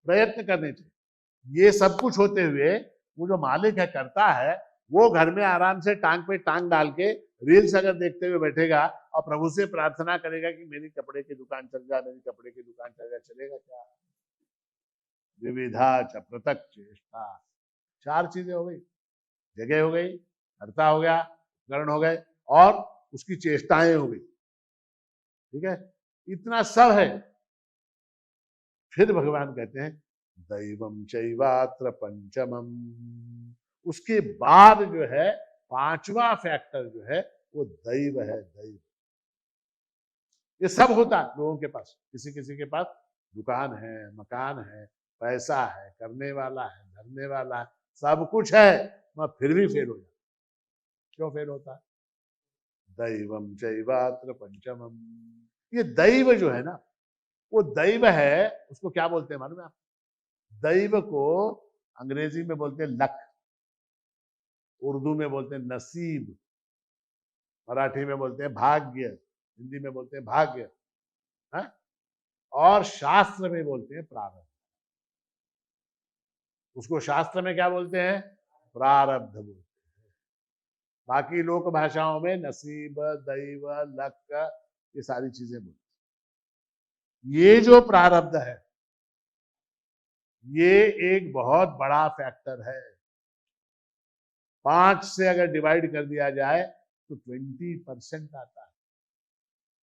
प्रयत्न करने चाहिए। ये सब कुछ होते हुए वो जो मालिक है, करता है, वो घर में आराम से टांग पे टांग डाल के रील्स अगर देखते हुए बैठेगा और प्रभु से प्रार्थना करेगा कि मेरी कपड़े की दुकान चल जाए, मेरी कपड़े की दुकान चल जाए, चलेगा क्या? विविधा च पृथक चेष्टा, चार चीजें हो गई, जगह हो गई, कर्ता हो गया, उपकरण हो गए, और उसकी चेष्टाएं हो गई। ठीक है, इतना सब है। फिर भगवान कहते हैं दैवम चैवात्र पंचमम, उसके बाद जो है पांचवा फैक्टर जो है वो दैव है। दैव, ये सब होता है लोगों के पास, किसी किसी के पास दुकान है, मकान है, पैसा है, करने वाला है, धरने वाला है, सब कुछ है, मगर फिर भी फेल हो जाता। क्यों फेल होता है? दैवम चैवात्र पंचमम, ये दैव जो है ना, वो दैव है, उसको क्या बोलते हैं मालूम है आप? दैव को अंग्रेजी में बोलते हैं लक, उर्दू में बोलते हैं नसीब, मराठी में बोलते हैं भाग्य, हिंदी में बोलते हैं भाग्य है? और शास्त्र में बोलते हैं प्रारब्ध। उसको शास्त्र में क्या बोलते हैं? प्रारब्ध बोलते हैं। बाकी लोक भाषाओं में नसीब, दैव, लक, ये सारी चीजें बोलते हैं। ये जो प्रारब्ध है, ये एक बहुत बड़ा फैक्टर है। 5 से अगर डिवाइड कर दिया जाए तो 20% आता है।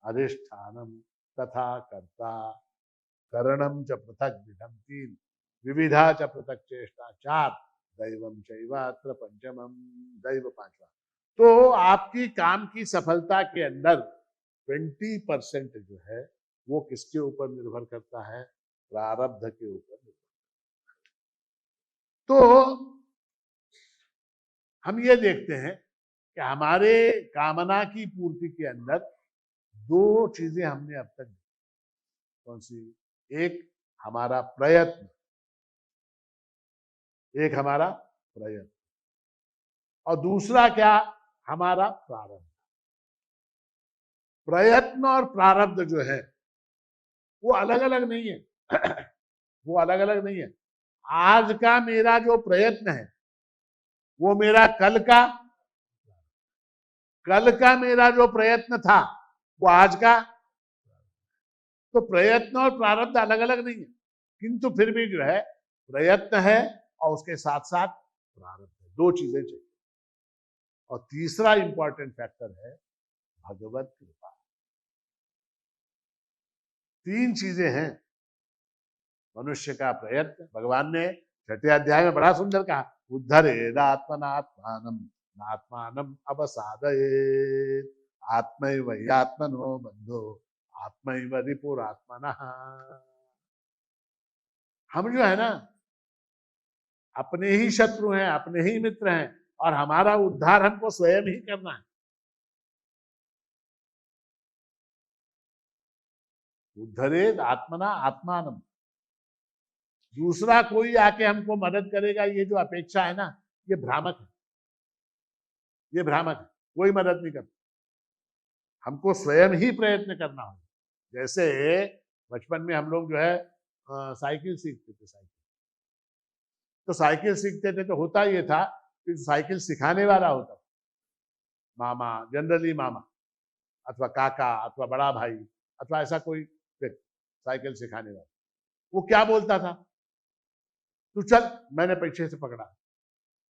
अधिष्ठानम तथा कर्ता, करणम च पृथक विधम 3, विविधा च पृथक चेष्टा 4, दैवम चैवात्र पंचमम, दैव 5वां। तो आपकी काम की सफलता के अंदर 20% जो है वो किसके ऊपर निर्भर करता है? प्रारब्ध के ऊपर निर्भर। तो हम ये देखते हैं कि हमारे कामना की पूर्ति के अंदर 2 चीजें हमने अब तक, कौन सी? एक हमारा प्रयत्न, एक हमारा प्रयत्न, और दूसरा क्या? हमारा प्रारब्ध। प्रयत्न और प्रारब्ध जो है वो अलग अलग नहीं है। वो अलग अलग नहीं है। आज का मेरा जो प्रयत्न है वो मेरा कल का मेरा जो प्रयत्न था वो आज का। तो प्रयत्न और प्रारब्ध अलग अलग नहीं है, किंतु फिर भी जो है प्रयत्न है और उसके साथ साथ प्रारब्ध है। 2 चीजें चाहिए। और तीसरा इंपॉर्टेंट फैक्टर है भगवत कृपा। 3 चीजें हैं। मनुष्य का प्रयत्न, भगवान ने 6ठे अध्याय में बड़ा सुंदर कहा, उद्धरेदात्मनात्मानम नात्मानम अवसादयेत्, आत्मैव ह्यात्मनो बंधो आत्मैव रिपुरात्मनः। हम जो है ना अपने ही शत्रु हैं, अपने ही मित्र हैं, और हमारा उद्धार हमको स्वयं ही करना है। उद्धरेद आत्मना आत्मानम, दूसरा कोई आके हमको मदद करेगा, ये जो अपेक्षा है ना, ये भ्रामक है। ये भ्रामक है, कोई मदद नहीं करता, हमको स्वयं ही प्रयत्न करना होगा। जैसे बचपन में हम लोग जो है साइकिल सीखते थे। तो साइकिल सीखते थे तो होता ये था कि साइकिल सिखाने वाला होता, मामा, जनरली मामा अथवा काका अथवा बड़ा भाई अथवा ऐसा कोई व्यक्ति साइकिल सिखाने वाला, वो क्या बोलता था? तू चल, मैंने पीछे से पकड़ा,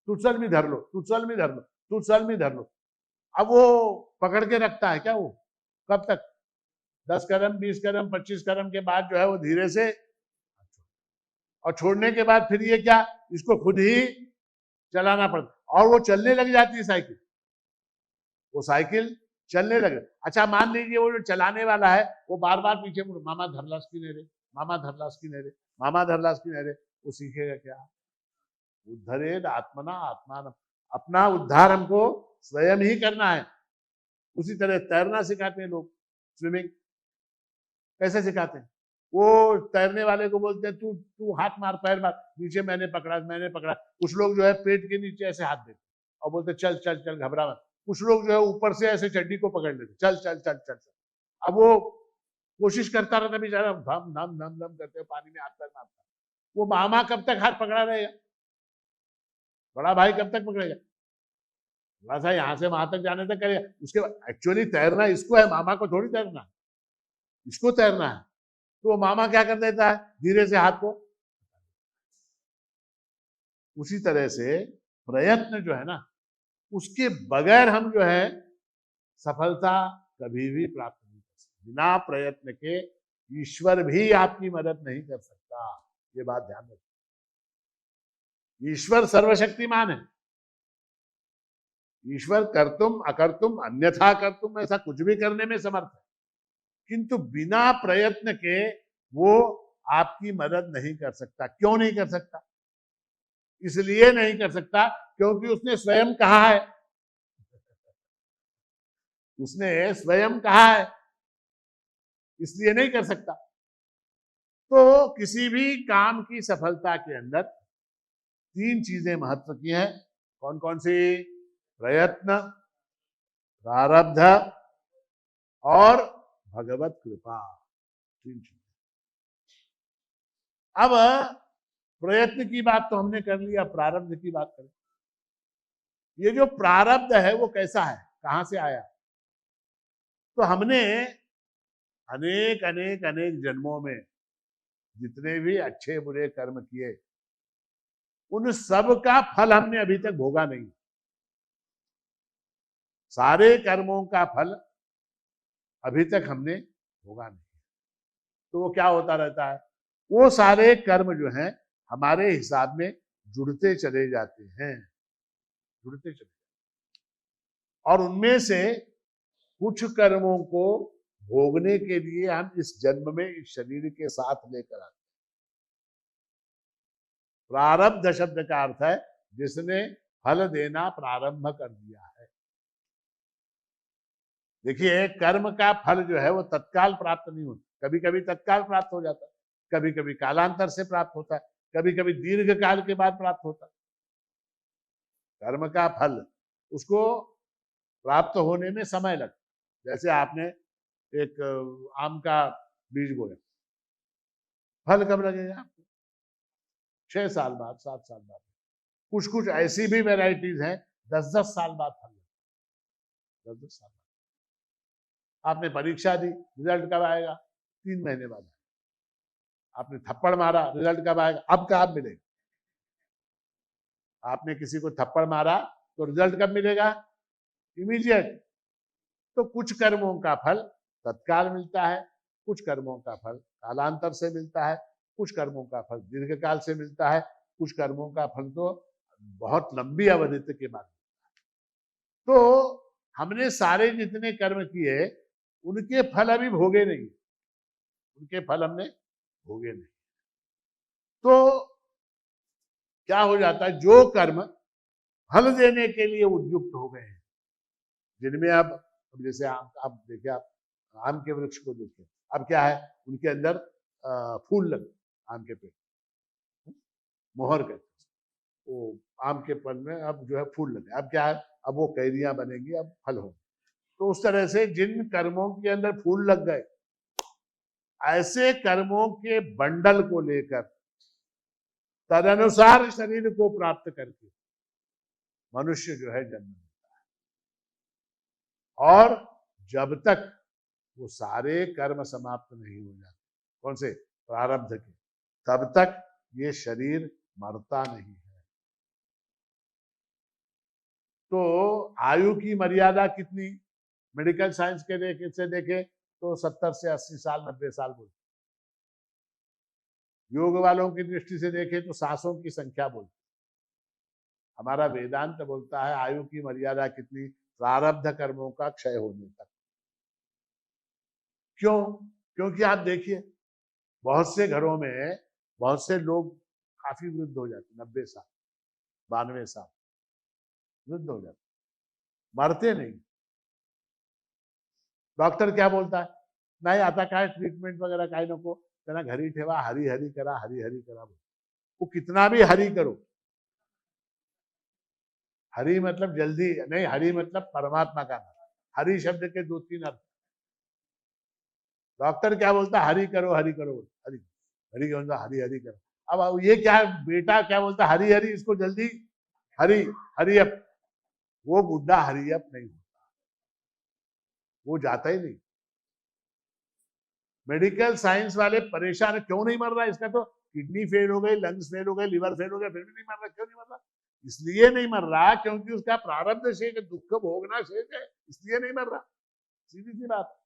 तू चल भी धर लो, तू चल भी धर लो, तू चल भी धर लो। अब वो पकड़ के रखता है क्या? वो कब तक? 10 कदम, 20 कदम, 25 कदम के बाद जो है वो धीरे से, और छोड़ने के बाद फिर ये क्या, इसको खुद ही चलाना पड़ता, और वो चलने लग जाती है साइकिल। वो साइकिल चलने लगे। अच्छा मान लीजिए वो जो चलाने वाला है वो बार बार पीछे मुड़, मामा धरलास की नहीं रे, मामा धरलास की नहीं रे, मामा धरलास की नहीं रे, वो सीखेगा क्या? उद्धरेद आत्मना आत्मान, अपना उद्धार हमको स्वयं ही करना है। उसी तरह तैरना सिखाते हैं लोग, स्विमिंग कैसे सिखाते हैं? वो तैरने वाले को बोलते हैं तू तू हाथ मार, पैर मार, नीचे मैंने पकड़ा, मैंने पकड़ा। कुछ लोग जो है पेट के नीचे ऐसे हाथ देते और बोलते चल चल चल, घबरा मत। कुछ लोग जो है ऊपर से ऐसे चड्डी को पकड़ लेते, चल चल चल चल चल। अब वो कोशिश करता रहता बेचारा, धम धम धम धम करते पानी में हाथ पैर मारता, वो मामा कब तक हाथ पकड़ा रहेगा? बड़ा भाई कब तक पकड़ेगा? थोड़ा सा यहां से वहां तक जाने तक करेगा। उसके एक्चुअली तैरना इसको है, मामा को थोड़ी तैरना, इसको तैरना है। तो वो मामा क्या कर देता है, धीरे से हाथ को। उसी तरह से प्रयत्न जो है ना, उसके बगैर हम जो है सफलता कभी भी प्राप्त नहीं कर सकते। बिना प्रयत्न के ईश्वर भी आपकी मदद नहीं कर सकता, ये बात ध्यान रखिए। ईश्वर सर्वशक्तिमान है। ईश्वर कर्तुम अकर्तुम अन्यथा कर्तुम ऐसा कुछ भी करने में समर्थ है, किंतु बिना प्रयत्न के वो आपकी मदद नहीं कर सकता। क्यों नहीं कर सकता? इसलिए नहीं कर सकता क्योंकि उसने स्वयं कहा है, उसने स्वयं कहा है, इसलिए नहीं कर सकता। तो किसी भी काम की सफलता के अंदर तीन चीजें महत्व की हैं। कौन कौन सी? प्रयत्न, प्रारब्ध और भगवत कृपा। तीन चीजें। अब प्रयत्न की बात तो हमने कर लिया, प्रारब्ध की बात करें। ये जो प्रारब्ध है वो कैसा है, कहां से आया? तो हमने अनेक अनेक अनेक जन्मों में जितने भी अच्छे बुरे कर्म किए, उन सब का फल हमने अभी तक भोगा नहीं। सारे कर्मों का फल अभी तक हमने भोगा नहीं। तो वो क्या होता रहता है, वो सारे कर्म जो हैं हमारे हिसाब में जुड़ते चले जाते हैं, जुड़ते चले जाते हैं। और उनमें से कुछ कर्मों को भोगने के लिए हम इस जन्म में इस शरीर के साथ लेकर आते हैं। प्रारब्ध शब्द का अर्थ है जिसने फल देना प्रारंभ कर दिया है। देखिए, कर्म का फल जो है वो तत्काल प्राप्त नहीं होता। कभी कभी तत्काल प्राप्त हो जाता है, कभी कभी कालांतर से प्राप्त होता है, कभी कभी दीर्घ काल के बाद प्राप्त होता है। कर्म का फल उसको प्राप्त होने में समय लगता है। जैसे आपने एक आम का बीज बोया, फल कब लगेगा आपको? 6 साल बाद, 7 साल बाद। कुछ कुछ ऐसी भी वेराइटीज हैं 10-10 साल बाद फल लगता है, 10-10 साल बाद। आपने परीक्षा दी, रिजल्ट कब आएगा? 3 महीने बाद। आपने थप्पड़ मारा, रिजल्ट कब आएगा? अब कब मिलेगा? आपने किसी को थप्पड़ मारा तो रिजल्ट कब मिलेगा? इमीडिएट। तो कुछ कर्मों का फल तत्काल मिलता है, कुछ कर्मों का फल कालांतर से मिलता है, कुछ कर्मों का फल दीर्घकाल से मिलता है, कुछ कर्मों का फल तो बहुत लंबी अवधि के बाद। तो हमने सारे जितने कर्म किए उनके फल अभी भोगे नहीं, उनके फल हमने भोगे नहीं। तो क्या हो जाता है, जो कर्म फल देने के लिए उद्युक्त हो गए हैं, जिनमें अब जैसे आम, अब देखिए आप आम के वृक्ष को देखिए, अब क्या है, उनके अंदर फूल लगे, आम के पेड़, मोहर कहते हैं, वो आम के फल में अब जो है फूल लगे। अब क्या है, अब वो कैरियां बनेगी, अब फल होंगे। तो उस तरह से जिन कर्मों के अंदर फूल लग गए, ऐसे कर्मों के बंडल को लेकर तदनुसार शरीर को प्राप्त करके मनुष्य जो है जन्म लेता है। और जब तक वो सारे कर्म समाप्त नहीं हो जाते, कौन से? प्रारब्ध के, तब तक ये शरीर मरता नहीं है। तो आयु की मर्यादा कितनी? मेडिकल साइंस के से देखे तो 70 से 80 साल, 90 साल बोलते। योग वालों की दृष्टि से देखे तो सांसों की संख्या बोलते। हमारा वेदांत बोलता है आयु की मर्यादा कितनी? प्रारब्ध कर्मों का क्षय होने तक। क्यों? क्योंकि आप देखिए, बहुत से घरों में बहुत से लोग काफी वृद्ध हो जाते, 90 साल, 92 साल वृद्ध हो जाते, मरते नहीं। डॉक्टर क्या बोलता है? नहीं आता काय ट्रीटमेंट वगैरह काय नको, त्यांना घरी ठेवा, हरी हरी करा, हरी हरी करा। वो कितना भी हरी करो, हरी मतलब जल्दी नहीं, हरी मतलब परमात्मा का नाम। हरी शब्द के 2-3 अर्थ। डॉक्टर क्या बोलता है? हरी करो, हरी करो, हरी हरी करो, हरी हरी करो। अब ये क्या बेटा क्या बोलता, हरी हरी, इसको जल्दी हरी हरी अप। वो बुड्ढा हरी अप नहीं होता, वो जाता ही नहीं। मेडिकल साइंस वाले परेशान, क्यों नहीं मर रहा, इसका तो किडनी फेल हो गई, लंग्स फेल हो गए, लिवर फेल हो गया, फिर भी नहीं मर रहा। क्यों नहीं मर रहा? इसलिए नहीं मर रहा क्योंकि उसका प्रारब्ध शेष, दुख भोगना शेष है, इसलिए नहीं मर रहा। सीधी सी बात।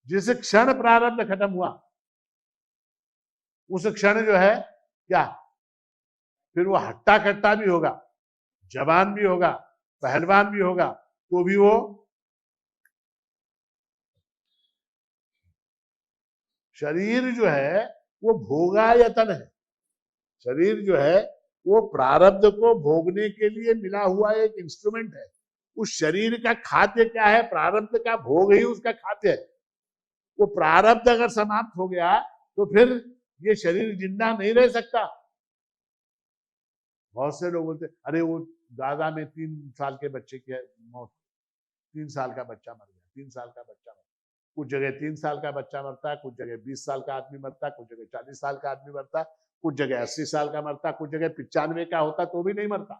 जिस क्षण प्रारब्ध खत्म हुआ उस क्षण जो है क्या, फिर वो हट्टा कट्टा भी होगा, जवान भी होगा, पहलवान भी होगा, तो भी वो शरीर जो है वो भोगायतन है। शरीर जो है वो प्रारब्ध को भोगने के लिए मिला हुआ एक इंस्ट्रूमेंट है। उस शरीर का खाद्य क्या है? प्रारब्ध का भोग ही उसका खाद्य है। वो प्रारब्ध अगर समाप्त हो गया तो फिर ये शरीर जिंदा नहीं रह सकता। बहुत से लोग बोलते अरे वो गाजा में 3 साल के बच्चे की मौत, 3 साल का बच्चा मर गया, 3 साल का बच्चा मर गया। कुछ जगह 3 साल का बच्चा मरता है, कुछ जगह 20 साल का आदमी मरता है, कुछ जगह 40 साल का आदमी मरता है, कुछ जगह 80 साल का मरता है, कुछ जगह 95 का होता तो भी नहीं मरता।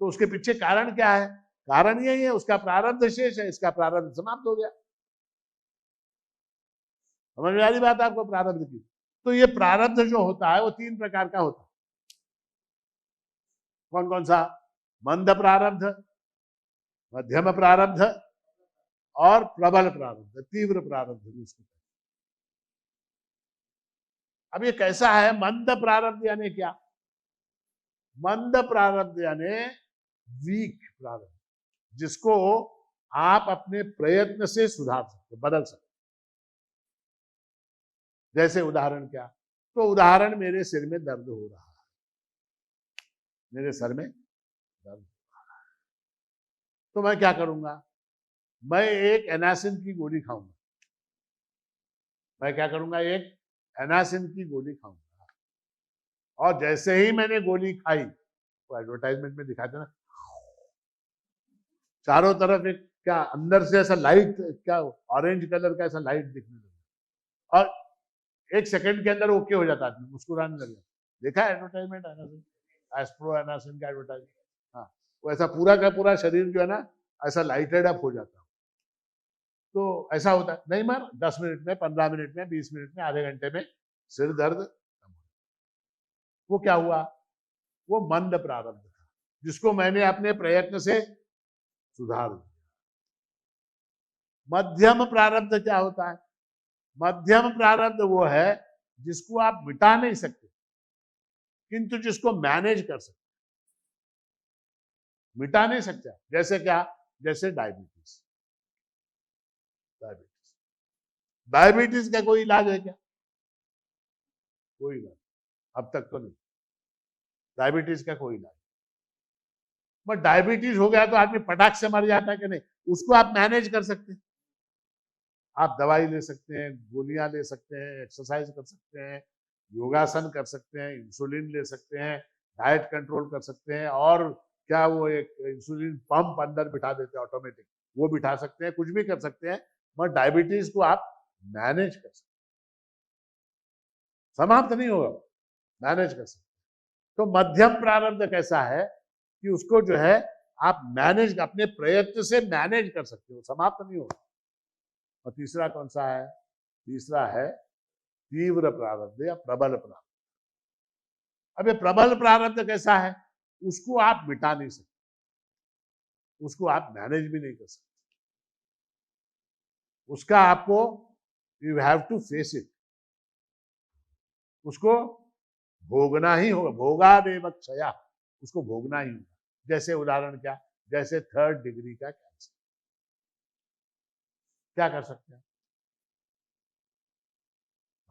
तो उसके पीछे कारण क्या है? कारण यही है, उसका प्रारब्ध शेष है, इसका प्रारब्ध समाप्त हो गया। समझ में आ रही बात आपको प्रारब्ध की? तो ये प्रारब्ध जो होता है वो 3 प्रकार का होता है। कौन कौन सा? मंद प्रारब्ध, मध्यम प्रारब्ध और प्रबल प्रारब्ध, तीव्र प्रारब्ध उसको। अब ये कैसा है मंद प्रारब्ध? यानी क्या? मंद प्रारब्ध यानी वीक प्रारब्ध, जिसको आप अपने प्रयत्न से सुधार सकते, बदल सकते। जैसे उदाहरण क्या? तो उदाहरण, मेरे सिर में दर्द हो रहा है, मेरे सर में दर्द हो रहा है, तो मैं क्या करूंगा? मैं एक एनासिन की गोली खाऊंगा। मैं क्या करूंगा? एक एनासिन की गोली खाऊंगा। और जैसे ही मैंने गोली खाई, वो एडवर्टाइजमेंट में दिखाते ना, चारों तरफ एक क्या अंदर से ऐसा लाइट, क्या ऑरेंज कलर का ऐसा लाइट दिखने लगा, और 1 सेकंड के अंदर ओके हो जाता आदमी, मुस्कुराने लग जाता। देखा है एडवर्टाइजमेंट एनासिन, एस्प्रो एनासिन का एडवर्टाइजमेंट? हाँ, वो ऐसा पूरा का पूरा शरीर जो है ना ऐसा लाइटेड अप हो जाता। तो ऐसा होता है, नहीं मर 10 मिनट में, 15 मिनट में, 20 मिनट में, आधे घंटे में सिर दर्द। वो क्या हुआ? वो मंद प्रारब्ध था, जिसको मैंने अपने प्रयत्न से सुधार दिया। मध्यम प्रारब्ध क्या होता है? मध्यम प्रारब्ध वो है जिसको आप मिटा नहीं सकते, किंतु जिसको मैनेज कर सकते। मिटा नहीं सकते। जैसे क्या? जैसे डायबिटीज। डायबिटीज डायबिटीज का कोई इलाज है क्या? कोई इलाज अब तक तो नहीं। डायबिटीज का कोई इलाज, बट डायबिटीज हो गया तो आदमी पटाख से मर जाता है कि नहीं? उसको आप मैनेज कर सकते हैं। आप दवाई ले सकते हैं, गोलियां ले सकते हैं, एक्सरसाइज कर सकते हैं, योगासन कर सकते हैं, इंसुलिन ले सकते हैं, डाइट कंट्रोल कर सकते हैं, और क्या वो एक इंसुलिन पंप अंदर बिठा देते हैं ऑटोमेटिक, वो बिठा सकते हैं, कुछ भी कर सकते हैं, मगर डायबिटीज को आप मैनेज कर सकते हैं। समाप्त नहीं होगा, मैनेज कर सकते हैं। तो मध्यम प्रारब्ध कैसा है कि उसको जो है आप मैनेज, अपने प्रयत्न से मैनेज कर सकते हो, समाप्त नहीं होगा। और तीसरा कौन सा है? तीसरा है तीव्र प्रारब्ध या प्रबल प्रारब्ध। अब ये प्रबल प्रारब्ध कैसा है? उसको आप मिटा नहीं सकते, उसको आप मैनेज भी नहीं कर सकते। उसका आपको, you have to face it, उसको भोगना ही होगा। भोगादेव क्षया, उसको भोगना ही होगा। जैसे उदाहरण क्या? जैसे 3rd डिग्री का कैंसर। क्या कर सकते हैं?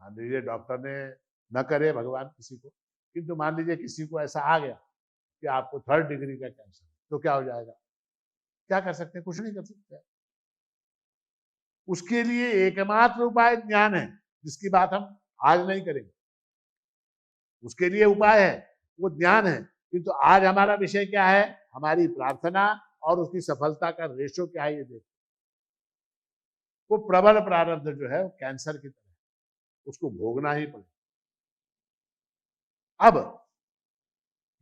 मान लीजिए डॉक्टर ने, न करे भगवान किसी को, किंतु मान लीजिए किसी को ऐसा आ गया कि आपको 3rd डिग्री का कैंसर, तो क्या हो जाएगा? क्या कर सकते हैं? कुछ नहीं कर सकते। उसके लिए एकमात्र उपाय ज्ञान है, जिसकी बात हम आज नहीं करेंगे। उसके लिए उपाय है, वो ज्ञान है। किंतु आज हमारा विषय क्या है? हमारी प्रार्थना और उसकी सफलता का रेशो क्या है, ये देखो। वो प्रबल प्रारब्ध जो है वो कैंसर की तरह, उसको भोगना ही पड़ेगा। अब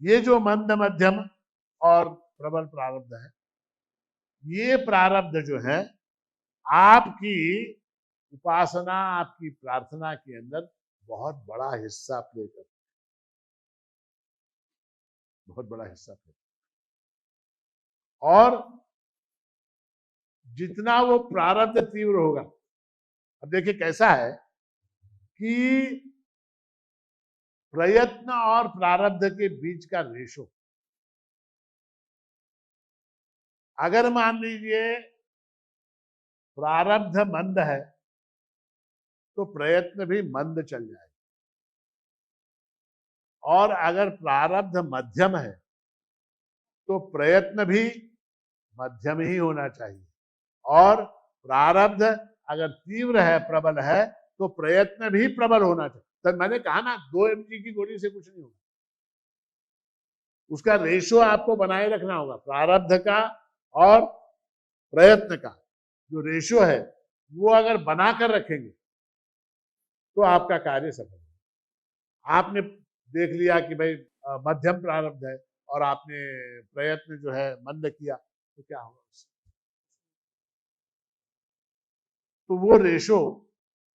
ये जो मंद, मध्यम और प्रबल प्रारब्ध है, ये प्रारब्ध जो है आपकी उपासना, आपकी प्रार्थना के अंदर बहुत बड़ा हिस्सा प्ले करते, बहुत बड़ा हिस्सा प्ले। और जितना वो प्रारब्ध तीव्र होगा, अब देखिए कैसा है कि प्रयत्न और प्रारब्ध के बीच का रेशो, अगर मान लीजिए प्रारब्ध मंद है तो प्रयत्न भी मंद चल जाए, और अगर प्रारब्ध मध्यम है तो प्रयत्न भी मध्यम ही होना चाहिए, और प्रारब्ध अगर तीव्र है, प्रबल है, तो प्रयत्न भी प्रबल होना चाहिए। तो मैंने कहा ना 2 mg की गोली से कुछ नहीं होगा, उसका रेशो आपको बनाए रखना होगा। प्रारब्ध का और प्रयत्न का जो रेशो है वो अगर बनाकर रखेंगे तो आपका कार्य सफल होगा। आपने देख लिया कि भाई मध्यम प्रारब्ध है और आपने प्रयत्न जो है मंद किया, तो क्या होगा उससे? तो वो रेशो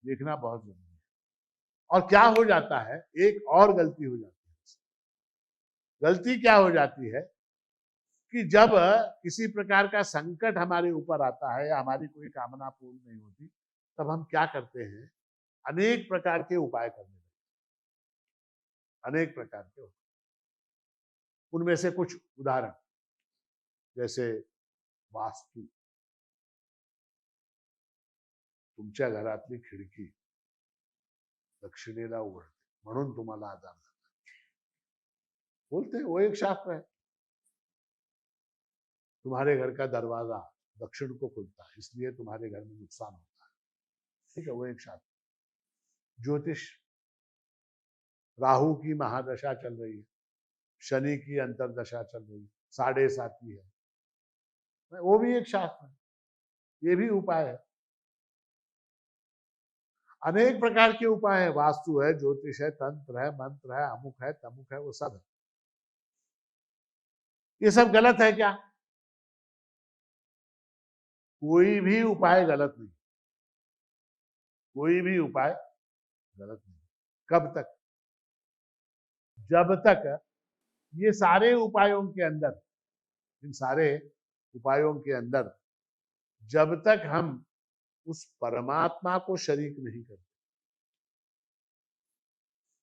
देखना बहुत जरूरी है। और क्या हो जाता है, एक और गलती हो जाती है। गलती क्या हो जाती है कि जब किसी प्रकार का संकट हमारे ऊपर आता है या हमारी कोई कामना पूर्ण नहीं होती, तब हम क्या करते हैं, अनेक प्रकार के उपाय करने लगते, अनेक प्रकार के उपाय। उनमें से कुछ उदाहरण, जैसे वास्तु, तुमच्या घरातली खिडकी दक्षिणेला उघडते म्हणून तुम्हाला आजार झाला, बोलते वो एक शास्त्र है। तुम्हारे घर का दरवाजा दक्षिण को खुलता है इसलिए तुम्हारे घर में नुकसान होता है, ठीक है, वो एक शास्त्र। ज्योतिष, राहु की महादशा चल रही है, शनि की अंतरदशा चल रही है, 7.5 है, वो भी एक शास्त्र है, ये भी उपाय है। अनेक प्रकार के उपाय है, वास्तु है, ज्योतिष है, तंत्र है, मंत्र है, अमुक है, तमुक है, वो सब है। ये सब गलत है क्या? कोई भी उपाय गलत नहीं, कोई भी उपाय गलत नहीं। कब तक? जब तक ये सारे उपायों के अंदर, इन सारे उपायों के अंदर जब तक हम उस परमात्मा को शरीक नहीं करते,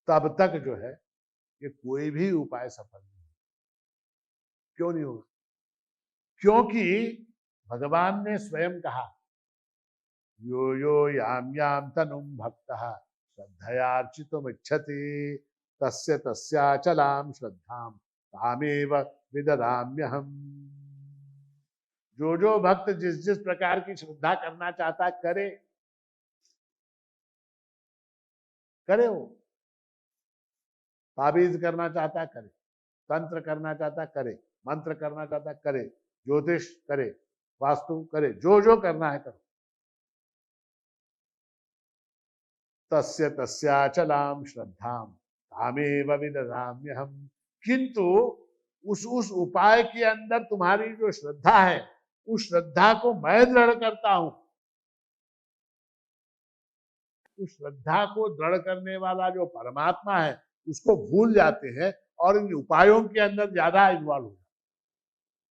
तब तक जो है ये कोई भी उपाय सफल नहीं होगा। क्यों नहीं होगा? क्योंकि भगवान ने स्वयं कहा, यो यो याम याम तनुम भक्तः श्रद्धयार्चितुमिच्छति तस्य तस्याचलां श्रद्धां तामेव विददाम्यहम्। जो जो भक्त जिस जिस प्रकार की श्रद्धा करना चाहता करे, करे। वो ताबीज करना चाहता करे, तंत्र करना चाहता करे, मंत्र करना चाहता करे, ज्योतिष करे, वास्तु करे, जो जो करना है करो। तस्य तस्याचलां श्रद्धां तामेव विदधाम्यहम्। किंतु उस उपाय के अंदर तुम्हारी जो श्रद्धा है, उस श्रद्धा को मैं दृढ़ करता हूं। उस श्रद्धा को दृढ़ करने वाला जो परमात्मा है उसको भूल जाते हैं और इन उपायों के अंदर ज्यादा इन्वॉल्व हो जाते।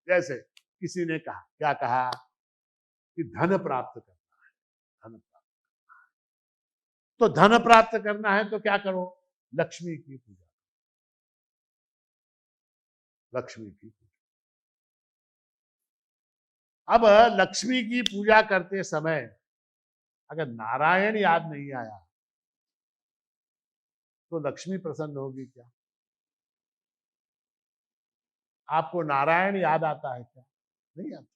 जैसे किसी ने कहा, क्या कहा कि धन प्राप्त करना है, धन प्राप्त, तो धन प्राप्त करना है तो क्या करो, लक्ष्मी की पूजा, लक्ष्मी की पूजा। अब लक्ष्मी की पूजा करते समय अगर नारायण याद नहीं आया तो लक्ष्मी प्रसन्न होगी क्या? आपको नारायण याद आता है क्या? नहीं आता।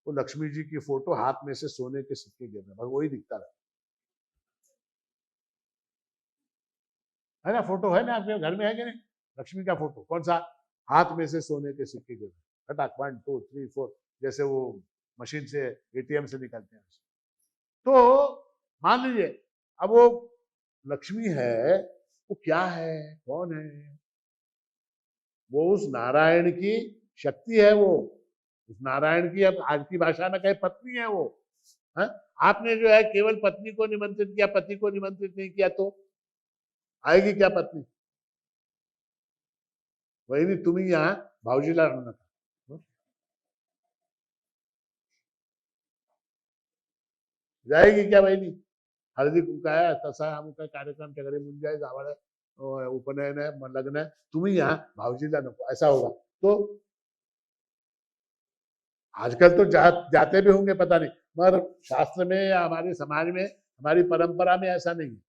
वो लक्ष्मी जी की फोटो हाथ में से सोने के सिक्के गिर रहे, वही दिखता रहता है ना। फोटो है ना आपके घर में, है कि नहीं? लक्ष्मी का फोटो कौन सा? हाथ में से सोने के सिक्के गिर रहे, फटाक 1 2 3 4, जैसे वो मशीन से, एटीएम से निकलते हैं। तो मान लीजिए अब वो लक्ष्मी है वो क्या है, कौन है? वो उस नारायण की शक्ति है, वो उस नारायण की, अब आज की भाषा में कहे पत्नी है वो। है? आपने जो है केवल पत्नी को निमंत्रित किया, पति को निमंत्रित नहीं किया, तो आएगी क्या पत्नी? वही नहीं, तुम ही यहाँ भाऊजीला आणू नका, जाएगी क्या बहिणी? हळदी कुंकाय तसा अमुक कार्यक्रम टगरे मुंजाय जावळ उपनयन है, लग्न है, तुम्ही यहाँ भाऊजीला नको, ऐसा होगा। तो आजकल तो जाते भी होंगे पता नहीं, मगर शास्त्र में या हमारे समाज में, हमारी परंपरा में ऐसा नहीं है।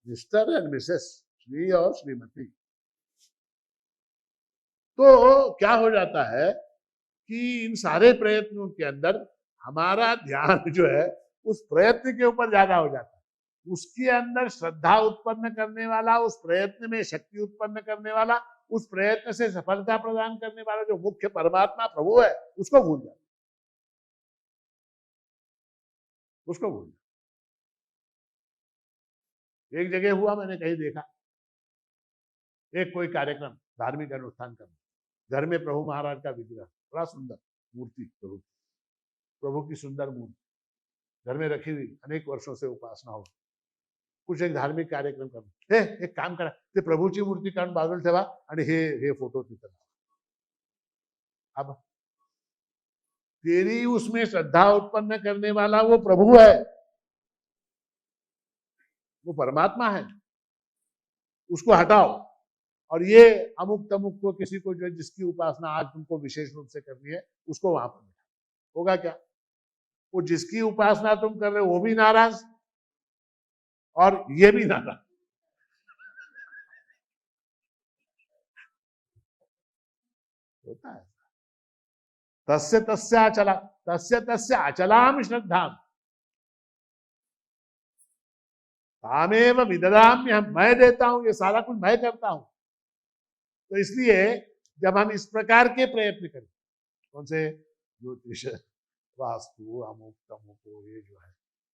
मिस्टर एंड मिसेस, श्री और श्रीमती। तो क्या हो जाता है कि इन सारे प्रयत्नों के अंदर हमारा ध्यान जो है उस प्रयत्न के ऊपर ज्यादा हो जाता है। उसके अंदर श्रद्धा उत्पन्न करने वाला, उस प्रयत्न में शक्ति उत्पन्न करने वाला, उस प्रयत्न से सफलता प्रदान करने वाला जो मुख्य परमात्मा प्रभु है, उसको भूल जाता, उसको भूल जाता। एक जगह हुआ, मैंने कहीं देखा, एक कोई कार्यक्रम, धार्मिक अनुष्ठान करना, घर में प्रभु महाराज का विग्रह, बड़ा सुंदर मूर्ति, प्रभु की सुंदर मूर्ति घर में रखी हुई, अनेक वर्षों से उपासना हो, कुछ एक धार्मिक कार्यक्रम करना, हे एक काम करा, ते प्रभूची मूर्ती काढून बाजूला ठेवा आणि हे फोटो तिथं लावा। अब तेरी उसमें श्रद्धा उत्पन्न करने वाला वो प्रभु है, वो परमात्मा है, उसको हटाओ और ये अमुक तमुक को, किसी को जो जिसकी उपासना आज तुमको विशेष रूप से करनी है, उसको वहां पर बिठाओ। होगा क्या? वो जिसकी उपासना तुम कर रहे हो वो भी नाराज और ये भी नाराज। होता है। तस्य तस्य अचला, तस्य तस्य अचलाम श्रद्धाम तामेव विददाम्य, मैं देता हूं, ये सारा कुछ मैं करता हूं। तो इसलिए जब हम इस प्रकार के प्रयत्न करें, कौन से, ज्योतिष, वास्तु, अमुक तमुक, ये जो है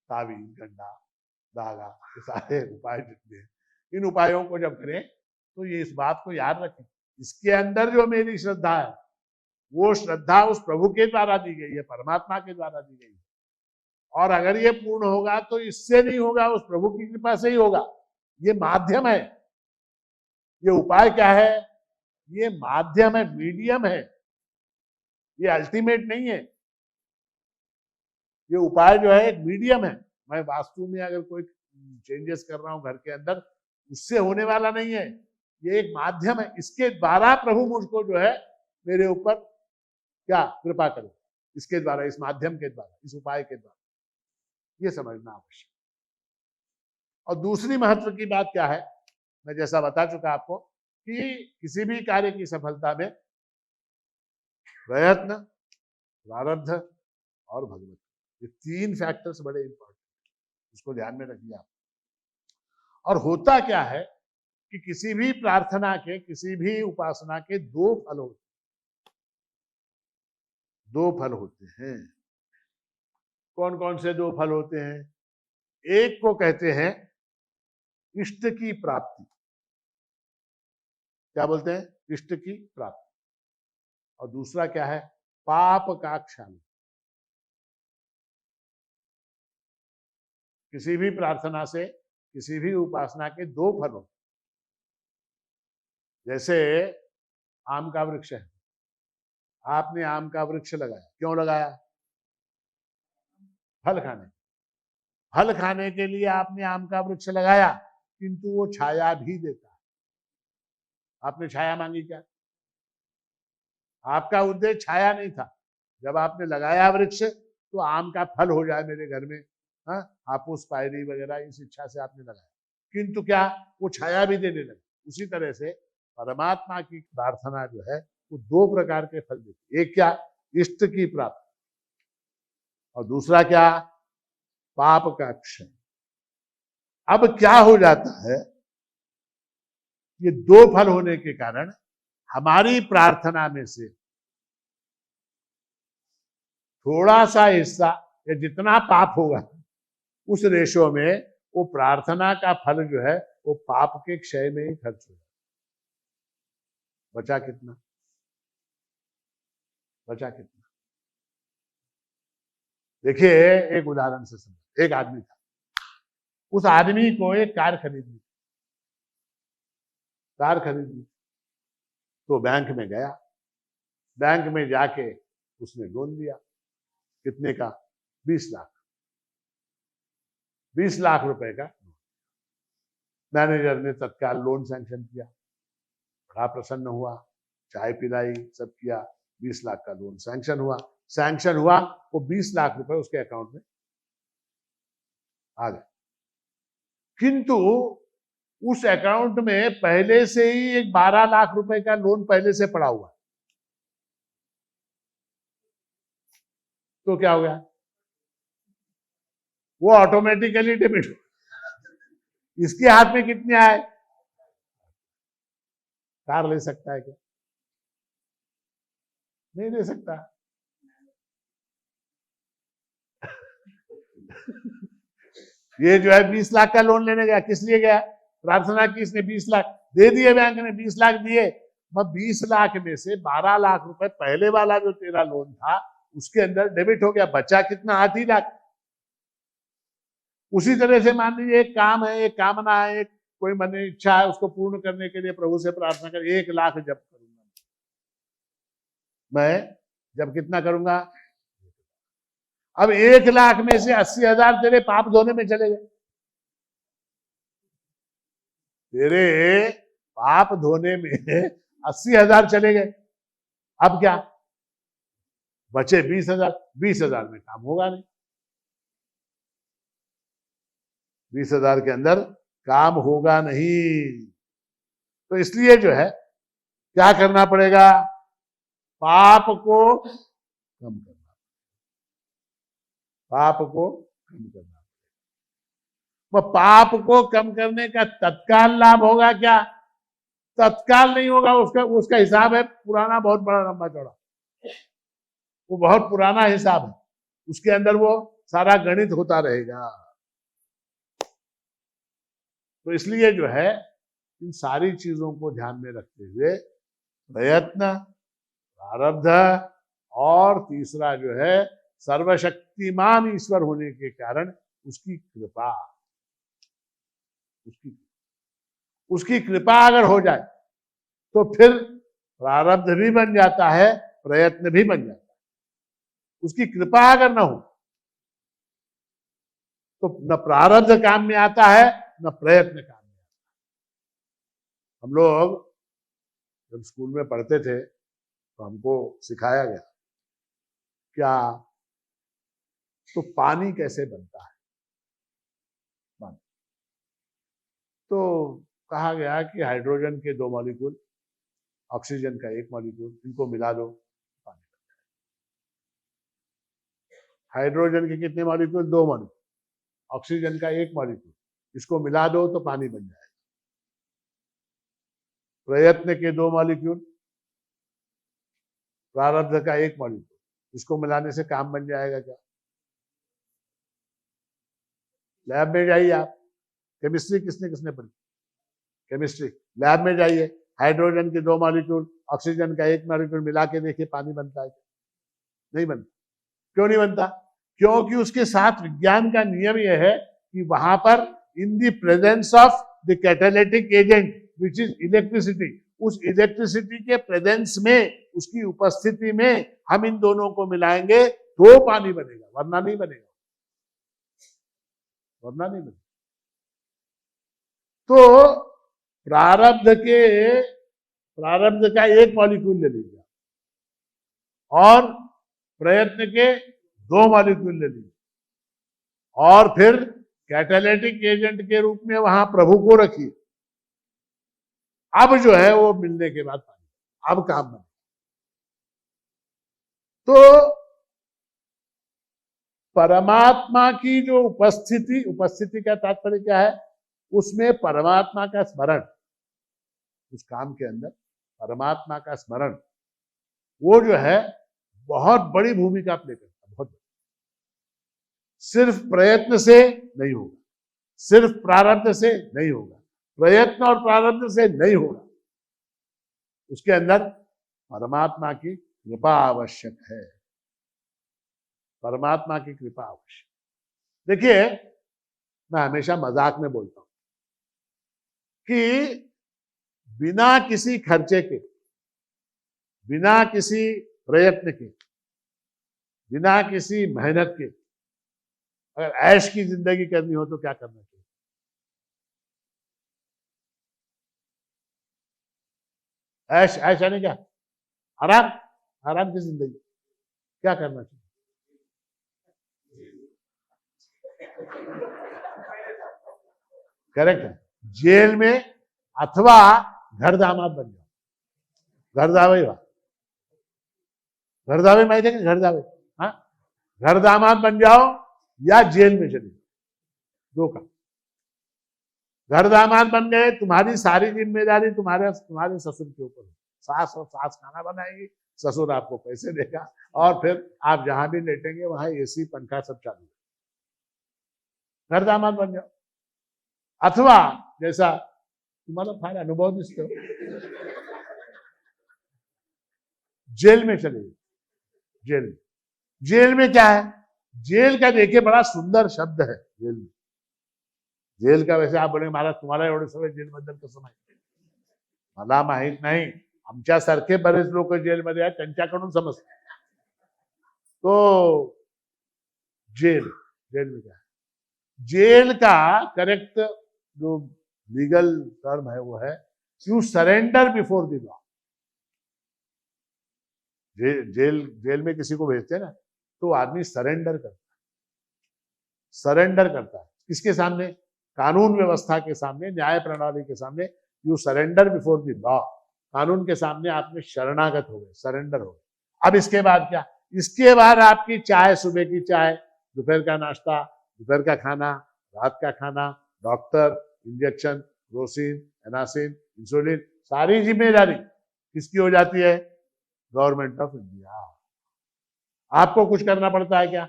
तावीज, गंडा, धागा, ये सारे उपाय जितने हैं, इन उपायों को जब करें तो ये इस बात को याद रखें, इसके अंदर जो मेरी श्रद्धा है, वो श्रद्धा उस प्रभु के द्वारा दी गई है, परमात्मा के द्वारा दी गई है। और अगर ये पूर्ण होगा तो इससे नहीं होगा, उस प्रभु की कृपा से ही होगा। ये माध्यम है, ये उपाय क्या है, ये माध्यम है, मीडियम है, ये अल्टीमेट नहीं है। ये उपाय जो है एक मीडियम है। मैं वास्तु में अगर कोई चेंजेस कर रहा हूं घर के अंदर, उससे होने वाला नहीं है, ये एक माध्यम है, इसके द्वारा प्रभु मुझको जो है मेरे ऊपर क्या कृपा करे, इसके द्वारा, इस माध्यम के द्वारा, इस उपाय के द्वारा, ये समझना आवश्यक। और दूसरी महत्व की बात क्या है, मैं जैसा बता चुका आपको कि किसी भी कार्य की सफलता में प्रयत्न, प्रारब्ध और भगवत, ये तीन फैक्टर्स बड़े इंपॉर्टेंट, इसको ध्यान में रखिए आप। और होता क्या है कि किसी भी प्रार्थना के, किसी भी उपासना के दो फल होते हैं, दो फल होते हैं। कौन कौन से दो फल होते हैं? एक को कहते हैं इष्ट की प्राप्ति, क्या बोलते हैं? इष्ट की प्राप्ति। और दूसरा क्या है? पाप का क्षालन। किसी भी प्रार्थना से, किसी भी उपासना के दो फल होते, जैसे आम का वृक्ष है, आपने आम का वृक्ष लगाया, क्यों लगाया? फल खाने, फल खाने के लिए आपने आम का वृक्ष लगाया, किंतु वो छाया भी देता है। आपने छाया मांगी क्या? आपका उद्देश्य छाया नहीं था। जब आपने लगाया वृक्ष तो आम का फल हो जाए मेरे घर में, हाँ, हापुस, पायरी वगैरह, इस इच्छा से आपने लगाया, किंतु क्या, वो छाया भी देने लगे। उसी तरह से परमात्मा की प्रार्थना जो है वो दो प्रकार के फल देती है। एक क्या? इष्ट की प्राप्ति, और दूसरा क्या? पाप का क्षय। अब क्या हो जाता है, ये दो फल होने के कारण हमारी प्रार्थना में से थोड़ा सा हिस्सा या जितना पाप होगा उस रेशो में वो प्रार्थना का फल जो है वो पाप के क्षय में ही खर्च हो जाता। बचा कितना? बचा कितना? देखिए, एक उदाहरण से समझ। एक आदमी था, उस आदमी को एक कार खरीदनी, कार खरीदनी, तो बैंक में गया, बैंक में जाके उसने लोन लिया। कितने का? 20 लाख। 20 लाख रुपए का। मैनेजर ने तत्काल लोन सैंक्शन किया, बड़ा प्रसन्न हुआ, चाय पिलाई, सब किया, 20 लाख का लोन सैंक्शन हुआ। सैंक्शन हुआ, वो 20 लाख रुपए उसके अकाउंट में आ गए। किंतु उस अकाउंट में पहले से ही एक 12 लाख रुपए का लोन पहले से पड़ा हुआ। तो क्या हो गया? वो ऑटोमेटिकली डेबिट। इसके हाथ में कितने आए? कार ले सकता है क्या? नहीं ले सकता। ये जो है 20 लाख का लोन लेने गया, किस लिए गया? प्रार्थना की, इसने 20 लाख दे दिए, बैंक ने 20 लाख दिए। मैं 20 लाख में से 12 लाख रुपए पहले वाला जो तेरा लोन था उसके अंदर डेबिट हो गया। बचा कितना? 8 लाख। उसी तरह से मान लीजिए एक काम है, एक कामना है, एक कोई मन इच्छा है, उसको पूर्ण करने के लिए प्रभु से प्रार्थना कर 1 लाख जब करूंगा मैं, जब कितना करूंगा? अब 1 लाख में से 80,000 तेरे पाप धोने में चले गए। तेरे पाप धोने में 80,000 चले गए। अब क्या बचे? 20,000। 20,000 में काम होगा नहीं। 20,000 के अंदर काम होगा नहीं। तो इसलिए जो है क्या करना पड़ेगा? पाप को कम करना, पाप को कम करना। वो पाप को कम करने का तत्काल लाभ होगा क्या? तत्काल नहीं होगा। उसका हिसाब है पुराना, बहुत बड़ा, लंबा चौड़ा। वो बहुत पुराना हिसाब है, उसके अंदर वो सारा गणित होता रहेगा। तो इसलिए जो है इन सारी चीजों को ध्यान में रखते हुए प्रयत्न, प्रारब्ध और तीसरा जो है सर्वशक्तिमान ईश्वर होने के कारण उसकी कृपा, उसकी कृपा अगर हो जाए तो फिर प्रारब्ध भी बन जाता है, प्रयत्न भी बन जाता है। उसकी कृपा अगर ना हो तो न प्रारब्ध काम में आता है, न प्रयत्न काम में आता है। हम लोग जब स्कूल में पढ़ते थे तो हमको सिखाया गया क्या? तो पानी कैसे बनता है? पानी तो कहा गया कि हाइड्रोजन के 2 मॉलिक्यूल, ऑक्सीजन का 1 मॉलिक्यूल, इनको मिला दो, पानी बन जाए। हाइड्रोजन के कितने मॉलिक्यूल? 2 मॉलिक्यूल। ऑक्सीजन का 1 मॉलिक्यूल, इसको मिला दो तो पानी बन जाएगा। प्रयत्न के 2 मॉलिक्यूल, प्रारब्ध का 1 मॉलिक्यूल, इसको मिलाने से काम बन जाएगा क्या? लैब में जाइए आप, केमिस्ट्री किसने किसने पढ़ी? केमिस्ट्री लैब में जाइए, हाइड्रोजन के 2 मॉलिक्यूल, ऑक्सीजन का 1 मॉलिक्यूल मिला के देखिए, पानी बनता है? नहीं बनता। क्यों नहीं बनता? क्योंकि उसके साथ विज्ञान का नियम यह है कि वहां पर in the presence of the catalytic agent which is electricity, उस इलेक्ट्रिसिटी के प्रेजेंस में, उसकी उपस्थिति में हम इन दोनों को मिलाएंगे तो पानी बनेगा, वरना नहीं बनेगा, वरना नहीं बनेगा। तो प्रारब्ध का 1 मॉलिक्यूल ले लीजिए और प्रयत्न के 2 मॉलिक्यूल ले लीजिए और फिर कैटालिटिक एजेंट के रूप में वहां प्रभु को रखिए। अब जो है वो मिलने के बाद पानी, अब काम बने। तो परमात्मा की जो उपस्थिति का तात्पर्य क्या है? उसमें परमात्मा का स्मरण, उस काम के अंदर परमात्मा का स्मरण, वो जो है बहुत बड़ी भूमिका प्ले करता है, बहुत बड़ी। सिर्फ प्रयत्न से नहीं होगा, सिर्फ प्रारब्ध से नहीं होगा, प्रयत्न और प्रारब्ध से नहीं होगा, उसके अंदर परमात्मा की कृपा आवश्यक है, परमात्मा की कृपा आवश्यक। देखिए, मैं हमेशा मजाक में बोलता हूं कि बिना किसी खर्चे के, बिना किसी प्रयत्न के, बिना किसी मेहनत के अगर ऐश की जिंदगी करनी हो तो क्या करना चाहिए? ऐश, ऐश यानी क्या? आराम, आराम की जिंदगी। क्या करना चाहिए? करेक्ट है, जेल में अथवा घर दामाद बन जाओ। घर दावे, घर दावे माहिती है कि घर दावे? हाँ, घर दामाद बन जाओ या जेल में चले जाओ, दो का। घर दामाद बन गए, तुम्हारी सारी जिम्मेदारी तुम्हारे तुम्हारे ससुर के ऊपर। सास और सास खाना बनाएगी, ससुर आपको पैसे देगा, और फिर आप जहां भी लेटेंगे वहां एसी पंखा सब चालू। घर दामाद बन जाओ। अथवा जैसा तुम्हारा फार अनुभव दिसते हो, जेल में चले जाओ। जेल में, जेल में क्या है? जेल का देखिए बड़ा सुंदर शब्द है जेल में। जेल का वैसे आप बोलेंगे महाराज तुम्हाला एवढे सगळे जेलबद्दल कसं माहिती? मला माहित नाही, आमच्यासारखे बरेच लोक जेलमध्ये आहेत, त्यांच्याकडून समजतं। तो जेल, जेल में क्या है? जेल का करेक्ट जो लीगल टर्म है वो है you surrender before the law. Jail jail में किसी को भेजते हैं ना, तो आदमी सरेंडर करता है, सरेंडर करता है। किसके सामने? कानून व्यवस्था के सामने, न्याय प्रणाली के सामने। You surrender before the law. कानून के सामने आपने शरणागत हो गए, सरेंडर हो गए। अब इसके बाद क्या? इसके बाद आपकी चाय, सुबह की चाय, दोपहर का नाश्ता, दोपहर का खाना, रात का खाना, doctor, injection, Crocin, Anacin, insulin, सारी जिम्मेदारी किसकी हो जाती है? Government of India. आपको कुछ करना पड़ता है क्या?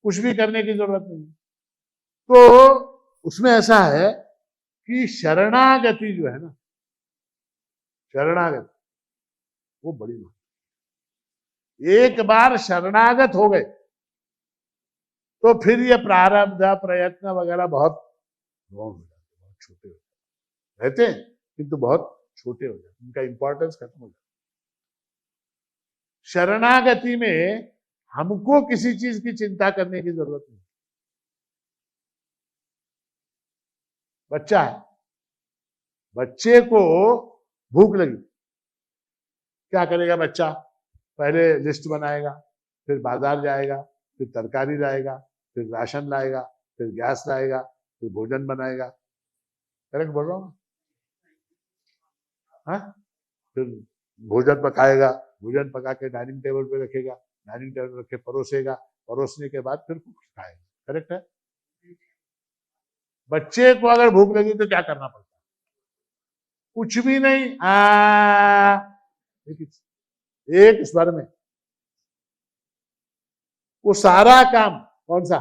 कुछ भी करने की जरूरत नहीं। तो उसमें ऐसा है कि शरणागति जो है ना, शरणागति वो बड़ी बात। एक बार शरणागत हो गए तो फिर ये प्रारब्ध, प्रयत्न वगैरह बहुत गौण हो जाते, बहुत छोटे हो जाते, रहते हैं किंतु बहुत छोटे हो जाते, उनका इंपॉर्टेंस खत्म हो जाता। शरणागति में हमको किसी चीज की चिंता करने की जरूरत नहीं। बच्चा है, बच्चे को भूख लगी, क्या करेगा बच्चा? पहले लिस्ट बनाएगा, फिर बाजार जाएगा, फिर तरकारी लाएगा, फिर राशन लाएगा, फिर गैस लाएगा, फिर भोजन बनाएगा। करेक्ट बोल रहा हूं? हाँ, फिर भोजन पकाएगा, भोजन पका के डाइनिंग टेबल पे रखेगा, डाइनिंग टेबल रख के परोसेगा, परोसने के बाद फिर खाएगा। करेक्ट है? बच्चे को अगर भूख लगी तो क्या करना पड़ता है? कुछ भी नहीं, एक स्वर में वो सारा काम। कौन सा?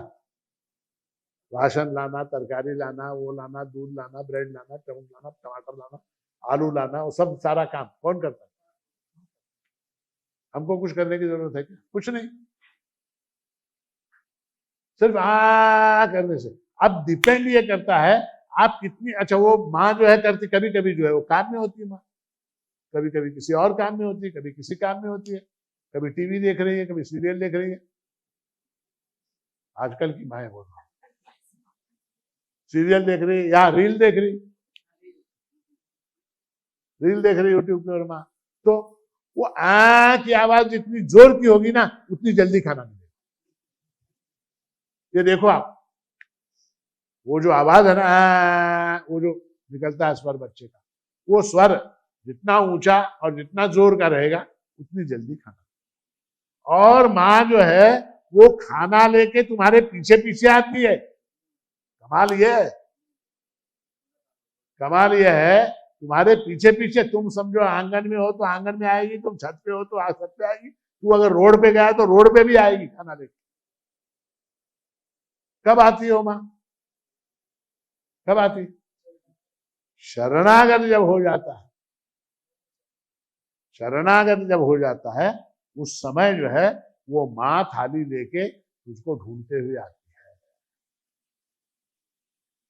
राशन लाना, तरकारी लाना, वो लाना, दूध लाना, ब्रेड लाना, चावल लाना, टमाटर लाना, आलू लाना, वो सब सारा काम कौन करता है? हमको कुछ करने की जरूरत है क्या? कुछ नहीं, सिर्फ करने से। अब डिपेंड ये करता है आप कितनी, अच्छा वो माँ जो है करती, कभी कभी जो है वो काम में होती है माँ, कभी कभी किसी और काम में होती है, कभी किसी काम में होती है, कभी टीवी देख रही है, कभी सीरियल देख रही है। आजकल की माएँ बोल रहा हूं, सीरियल देख रही या रील देख रही, रील देख रही यूट्यूब पे माँ, तो वो की आवाज जितनी जोर की होगी ना उतनी जल्दी खाना मिलेगा। ये देखो आप, वो जो आवाज है ना, वो जो निकलता है स्वर बच्चे का, वो स्वर जितना ऊंचा और जितना जोर का रहेगा उतनी जल्दी खाना। और माँ जो है वो खाना लेके तुम्हारे पीछे पीछे आती है। कमाल ये है, कमाल ये है, तुम्हारे पीछे पीछे, तुम समझो आंगन में हो तो आंगन में आएगी, तुम छत पे हो तो छत पे आएगी, तू अगर रोड पे गया तो रोड पे भी आएगी खाना लेके। कब आती हो माँ? कब आती? शरणागत जब हो जाता है, शरणागत जब हो जाता है, उस समय जो है वो माँ थाली लेके उसको ढूंढते हुए आती है।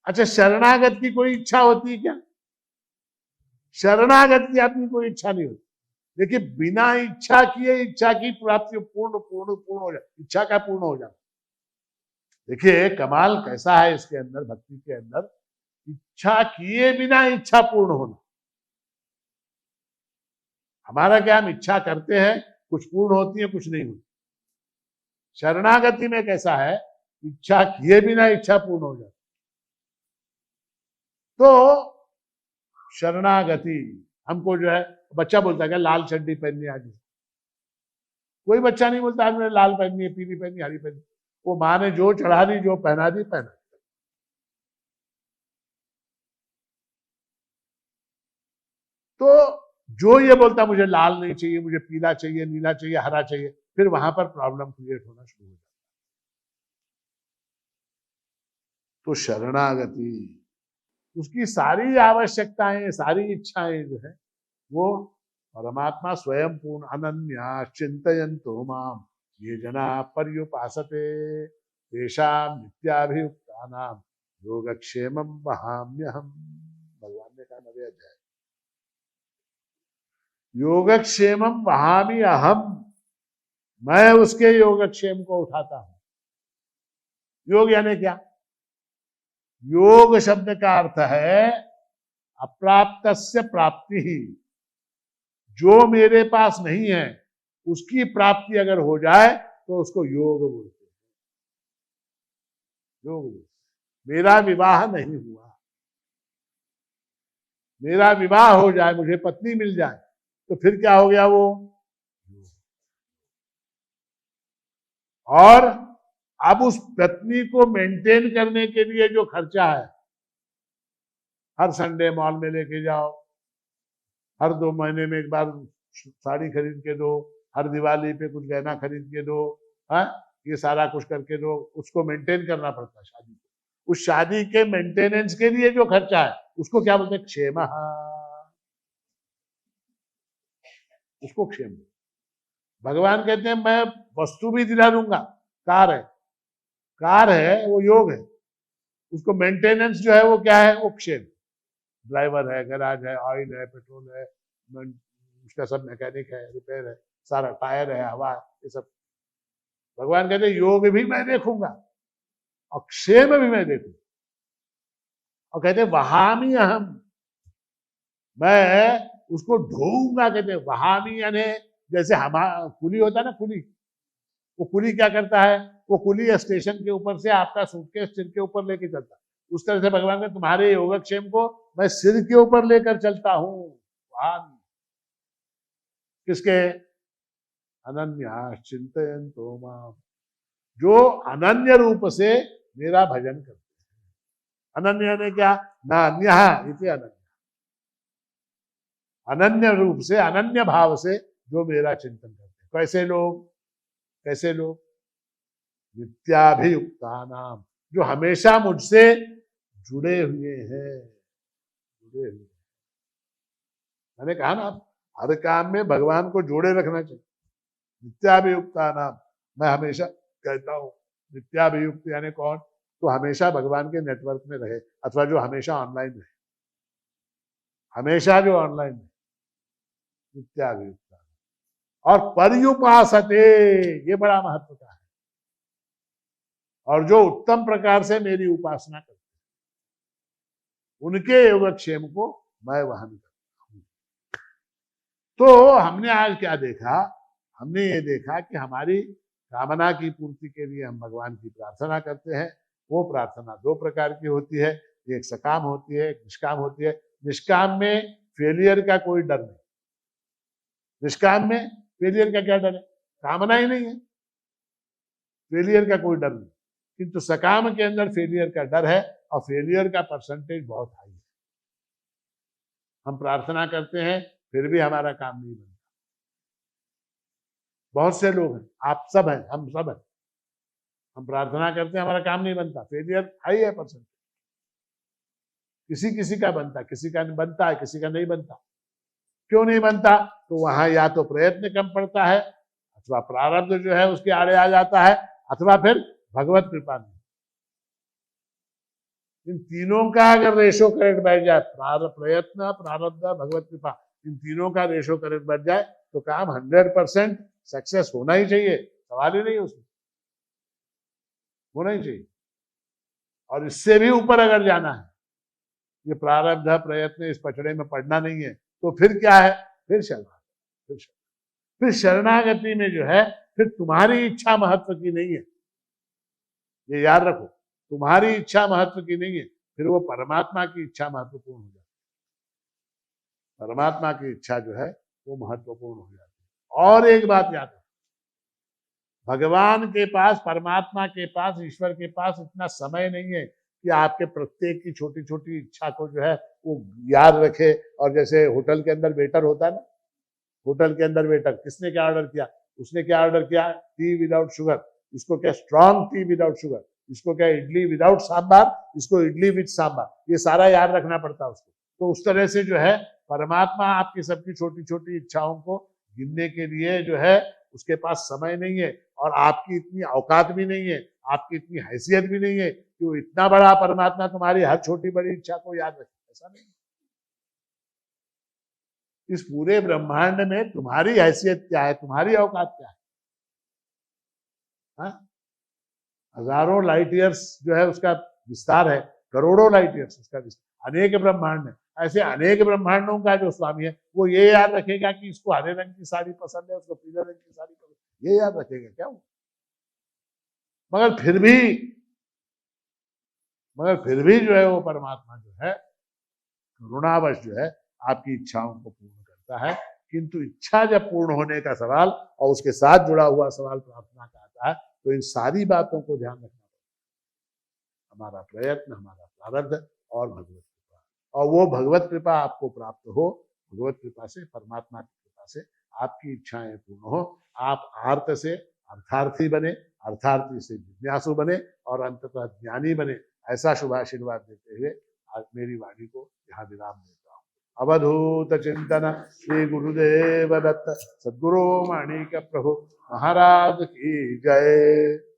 अच्छा, शरणागत की कोई इच्छा होती है क्या? शरणागत की अपनी कोई इच्छा नहीं होती। देखिए, बिना इच्छा किए इच्छा की प्राप्ति पूर्ण पूर्ण पूर्ण हो जाती, इच्छा का पूर्ण हो जाता। देखिए कमाल कैसा है इसके अंदर, भक्ति के अंदर, इच्छा किए बिना इच्छा पूर्ण होना। हमारा क्या, हम इच्छा करते हैं, कुछ पूर्ण होती है, कुछ नहीं होती। शरणागति में कैसा है, इच्छा किए बिना इच्छा पूर्ण हो जाती। तो शरणागति हमको जो है, बच्चा बोलता है क्या लाल चड्डी पहननी आज, कोई बच्चा नहीं बोलता आज मैंने लाल पहननी है, पीली पहननी, हरी पहननी। वो माँ ने जो चढ़ा दी, जो पहना दी, पहना। तो जो ये बोलता मुझे लाल नहीं चाहिए, मुझे पीला चाहिए, नीला चाहिए, हरा चाहिए, फिर वहां पर प्रॉब्लम क्रिएट होना शुरू हो जाता। तो शरणागति, उसकी सारी आवश्यकताएं, सारी इच्छाएं जो है वो परमात्मा स्वयं पूर्ण अनन्या चिंतयन्तो माम ये जना पर्युपासते तेषां नित्याभियुक्तानां योगक्षेमं वहाम्यहम्। भगवान ने कहा 9वें अध्याय, योगक्षेमं वहामि अहम, मैं उसके योगक्षेम को उठाता हूं। योग यानी क्या? योग शब्द का अर्थ है अप्राप्तस्य प्राप्ति ही। जो मेरे पास नहीं है उसकी प्राप्ति अगर हो जाए तो उसको योग बोलते हैं। योग बोलते। मेरा विवाह नहीं हुआ, मेरा विवाह हो जाए, मुझे पत्नी मिल जाए, तो फिर क्या हो गया वो? और अब उस पत्नी को मेंटेन करने के लिए जो खर्चा है, हर संडे मॉल में लेके जाओ, हर 2 महीने में एक बार साड़ी खरीद के दो, हर दिवाली पे कुछ गहना खरीद के दो, हाँ, ये सारा कुछ करके दो, उसको मेंटेन करना पड़ता है शादी को। उस शादी के मेंटेनेंस के लिए जो खर्चा है उसको क्या बोलते हैं? क्षेम। उसको क्षेम। भगवान कहते हैं मैं वस्तु भी दिला दूंगा, कार है, कार है वो योग है, उसको मेंटेनेंस जो है वो क्या है? वो क्षेम। ड्राइवर है, गैराज है, ऑयल है, पेट्रोल है, उसका सब मैकेनिक है, रिपेयर है, सारा टायर है, हवा है, ये सब। भगवान कहते हैं योग भी मैं देखूंगा और क्षेम भी मैं देखूंगा। और कहते हैं वहामी अहम, मैं उसको ढोऊंगा। कहते हैं वहामी यानी जैसे हमारा कुली होता है ना, कुली, वो कुली क्या करता है? वो कुली स्टेशन के ऊपर से आपका सूटकेस सिर के ऊपर लेके चलता है। उस तरह से भगवान ने तुम्हारे योगक्षेम को मैं सिर के ऊपर लेकर चलता हूं। वहामी किसके? अनन्या चिंतयन्तो माम, जो अनन्य रूप से मेरा भजन करते हैं। अनन्य ने क्या? ना अन्य इति अनन्य, अनन्य रूप से, अनन्य भाव से जो मेरा चिंतन करते हैं। कैसे लोग? कैसे लोग? नित्याभियुक्ता नाम, जो हमेशा मुझसे जुड़े हुए हैं, जुड़े हुए। मैंने कहा ना, हर काम में भगवान को जोड़े रखना चाहिए। नित्याभियुक्ता नाम, मैं हमेशा कहता हूं नित्याभियुक्त यानी कौन? तो हमेशा भगवान के नेटवर्क में रहे, अथवा जो हमेशा ऑनलाइन रहे, हमेशा जो ऑनलाइन रहे, नित्याभियुक्त। और पर्युपासते, ये बड़ा महत्व का है, और जो उत्तम प्रकार से मेरी उपासना करते हैं, उनके योगक्षेम को मैं वहन करता हूं। तो हमने आज क्या देखा? हमने ये देखा कि हमारी कामना की पूर्ति के लिए हम भगवान की प्रार्थना करते हैं। वो प्रार्थना 2 प्रकार की होती है, एक सकाम होती है, एक निष्काम होती है। निष्काम में फेलियर का कोई डर नहीं। निष्काम में फेलियर का क्या डर है? कामना ही नहीं है, फेलियर का कोई डर नहीं। किंतु सकाम के अंदर फेलियर का डर है, और फेलियर का परसेंटेज बहुत हाई है। हम प्रार्थना करते हैं फिर भी हमारा काम नहीं बनता। बहुत से लोग हैं, आप सब हैं, हम सब हैं, हम प्रार्थना करते हैं, हमारा काम नहीं बनता, फेलियर हाई है परसेंटेज। किसी किसी का बनता है, किसी का बनता है, किसी का नहीं बनता। क्यों नहीं बनता? तो वहां या तो प्रयत्न कम पड़ता है, अथवा प्रारब्ध जो है उसके आड़े आ जाता है, अथवा फिर भगवत कृपा नहीं। इन तीनों का अगर रेशो करेक्ट बैठ जाए, प्रयत्न, प्रारब्ध, भगवत कृपा, इन तीनों का रेशो करेक्ट बैठ जाए तो काम 100% सक्सेस होना ही चाहिए, सवाल ही नहीं उसमें, होना ही चाहिए। और इससे भी ऊपर अगर जाना है, ये प्रारब्ध प्रयत्न इस पचड़े में पड़ना नहीं है, तो फिर क्या है? फिर शरणागति। फिर शरणागति में जो है फिर तुम्हारी इच्छा महत्व की नहीं है, ये याद रखो, तुम्हारी इच्छा महत्व की नहीं है, फिर वो परमात्मा की इच्छा महत्वपूर्ण हो जाती है। परमात्मा की इच्छा जो है वो महत्वपूर्ण हो जाती है। और एक बात याद रखो, भगवान के पास, परमात्मा के पास, ईश्वर के पास इतना समय नहीं है कि आपके प्रत्येक की छोटी छोटी इच्छा को जो है वो याद रखे। और जैसे होटल के अंदर वेटर होता है ना, होटल के अंदर वेटर, किसने क्या ऑर्डर किया? उसने क्या ऑर्डर किया? T without sugar. इसको क्या? Strong T without sugar. इसको क्या? इडली विदाउट सांबार। इसको इडली विद सांबार। ये सारा याद रखना पड़ता है उसको। तो उस तरह से जो है परमात्मा आपकी सबकी छोटी छोटी इच्छाओं को गिनने के लिए जो है उसके पास समय नहीं है, और आपकी इतनी औकात भी नहीं है, आपकी इतनी हैसियत भी नहीं है कि वो इतना बड़ा परमात्मा तुम्हारी हर छोटी बड़ी इच्छा को याद रखे, ऐसा नहीं। इस पूरे ब्रह्मांड में तुम्हारी हैसियत क्या है, तुम्हारी औकात क्या है? हाँ? हजारों लाइट ईयर्स जो है उसका विस्तार है, करोड़ों लाइट ईयर्स उसका विस्तार, अनेक ब्रह्मांड है। ऐसे अनेक ब्रह्मांडों का जो स्वामी है वो ये याद रखेगा कि इसको हरे रंग की साड़ी पसंद है, उसको पीले रंग की साड़ी पसंद है, ये याद रखेगा क्या वो? मगर फिर भी जो है वो परमात्मा जो है करुणावश जो है आपकी इच्छाओं को पूर्ण करता है। किंतु इच्छा जब पूर्ण होने का सवाल और उसके साथ जुड़ा हुआ सवाल प्रार्थना का आता है, तो इन सारी बातों को ध्यान रखना पड़ेगा। हमारा प्रयत्न, हमारा प्रारब्ध और भगवत कृपा, और वो भगवत कृपा आपको प्राप्त हो, भगवत कृपा से, परमात्मा की कृपा से आपकी इच्छाएं पूर्ण हो, आप आर्त से अर्थार्थी बने, अर्थार्थी से जिज्ञासु बने, और अंततः ज्ञानी बने। ऐसा शुभ आशीर्वाद देते हुए आज मेरी वाणी को यहाँ विराम देता हूँ। अवधूत चिंतन श्री गुरुदेव दत्त सद्गुरु माणिक प्रभु महाराज की जय।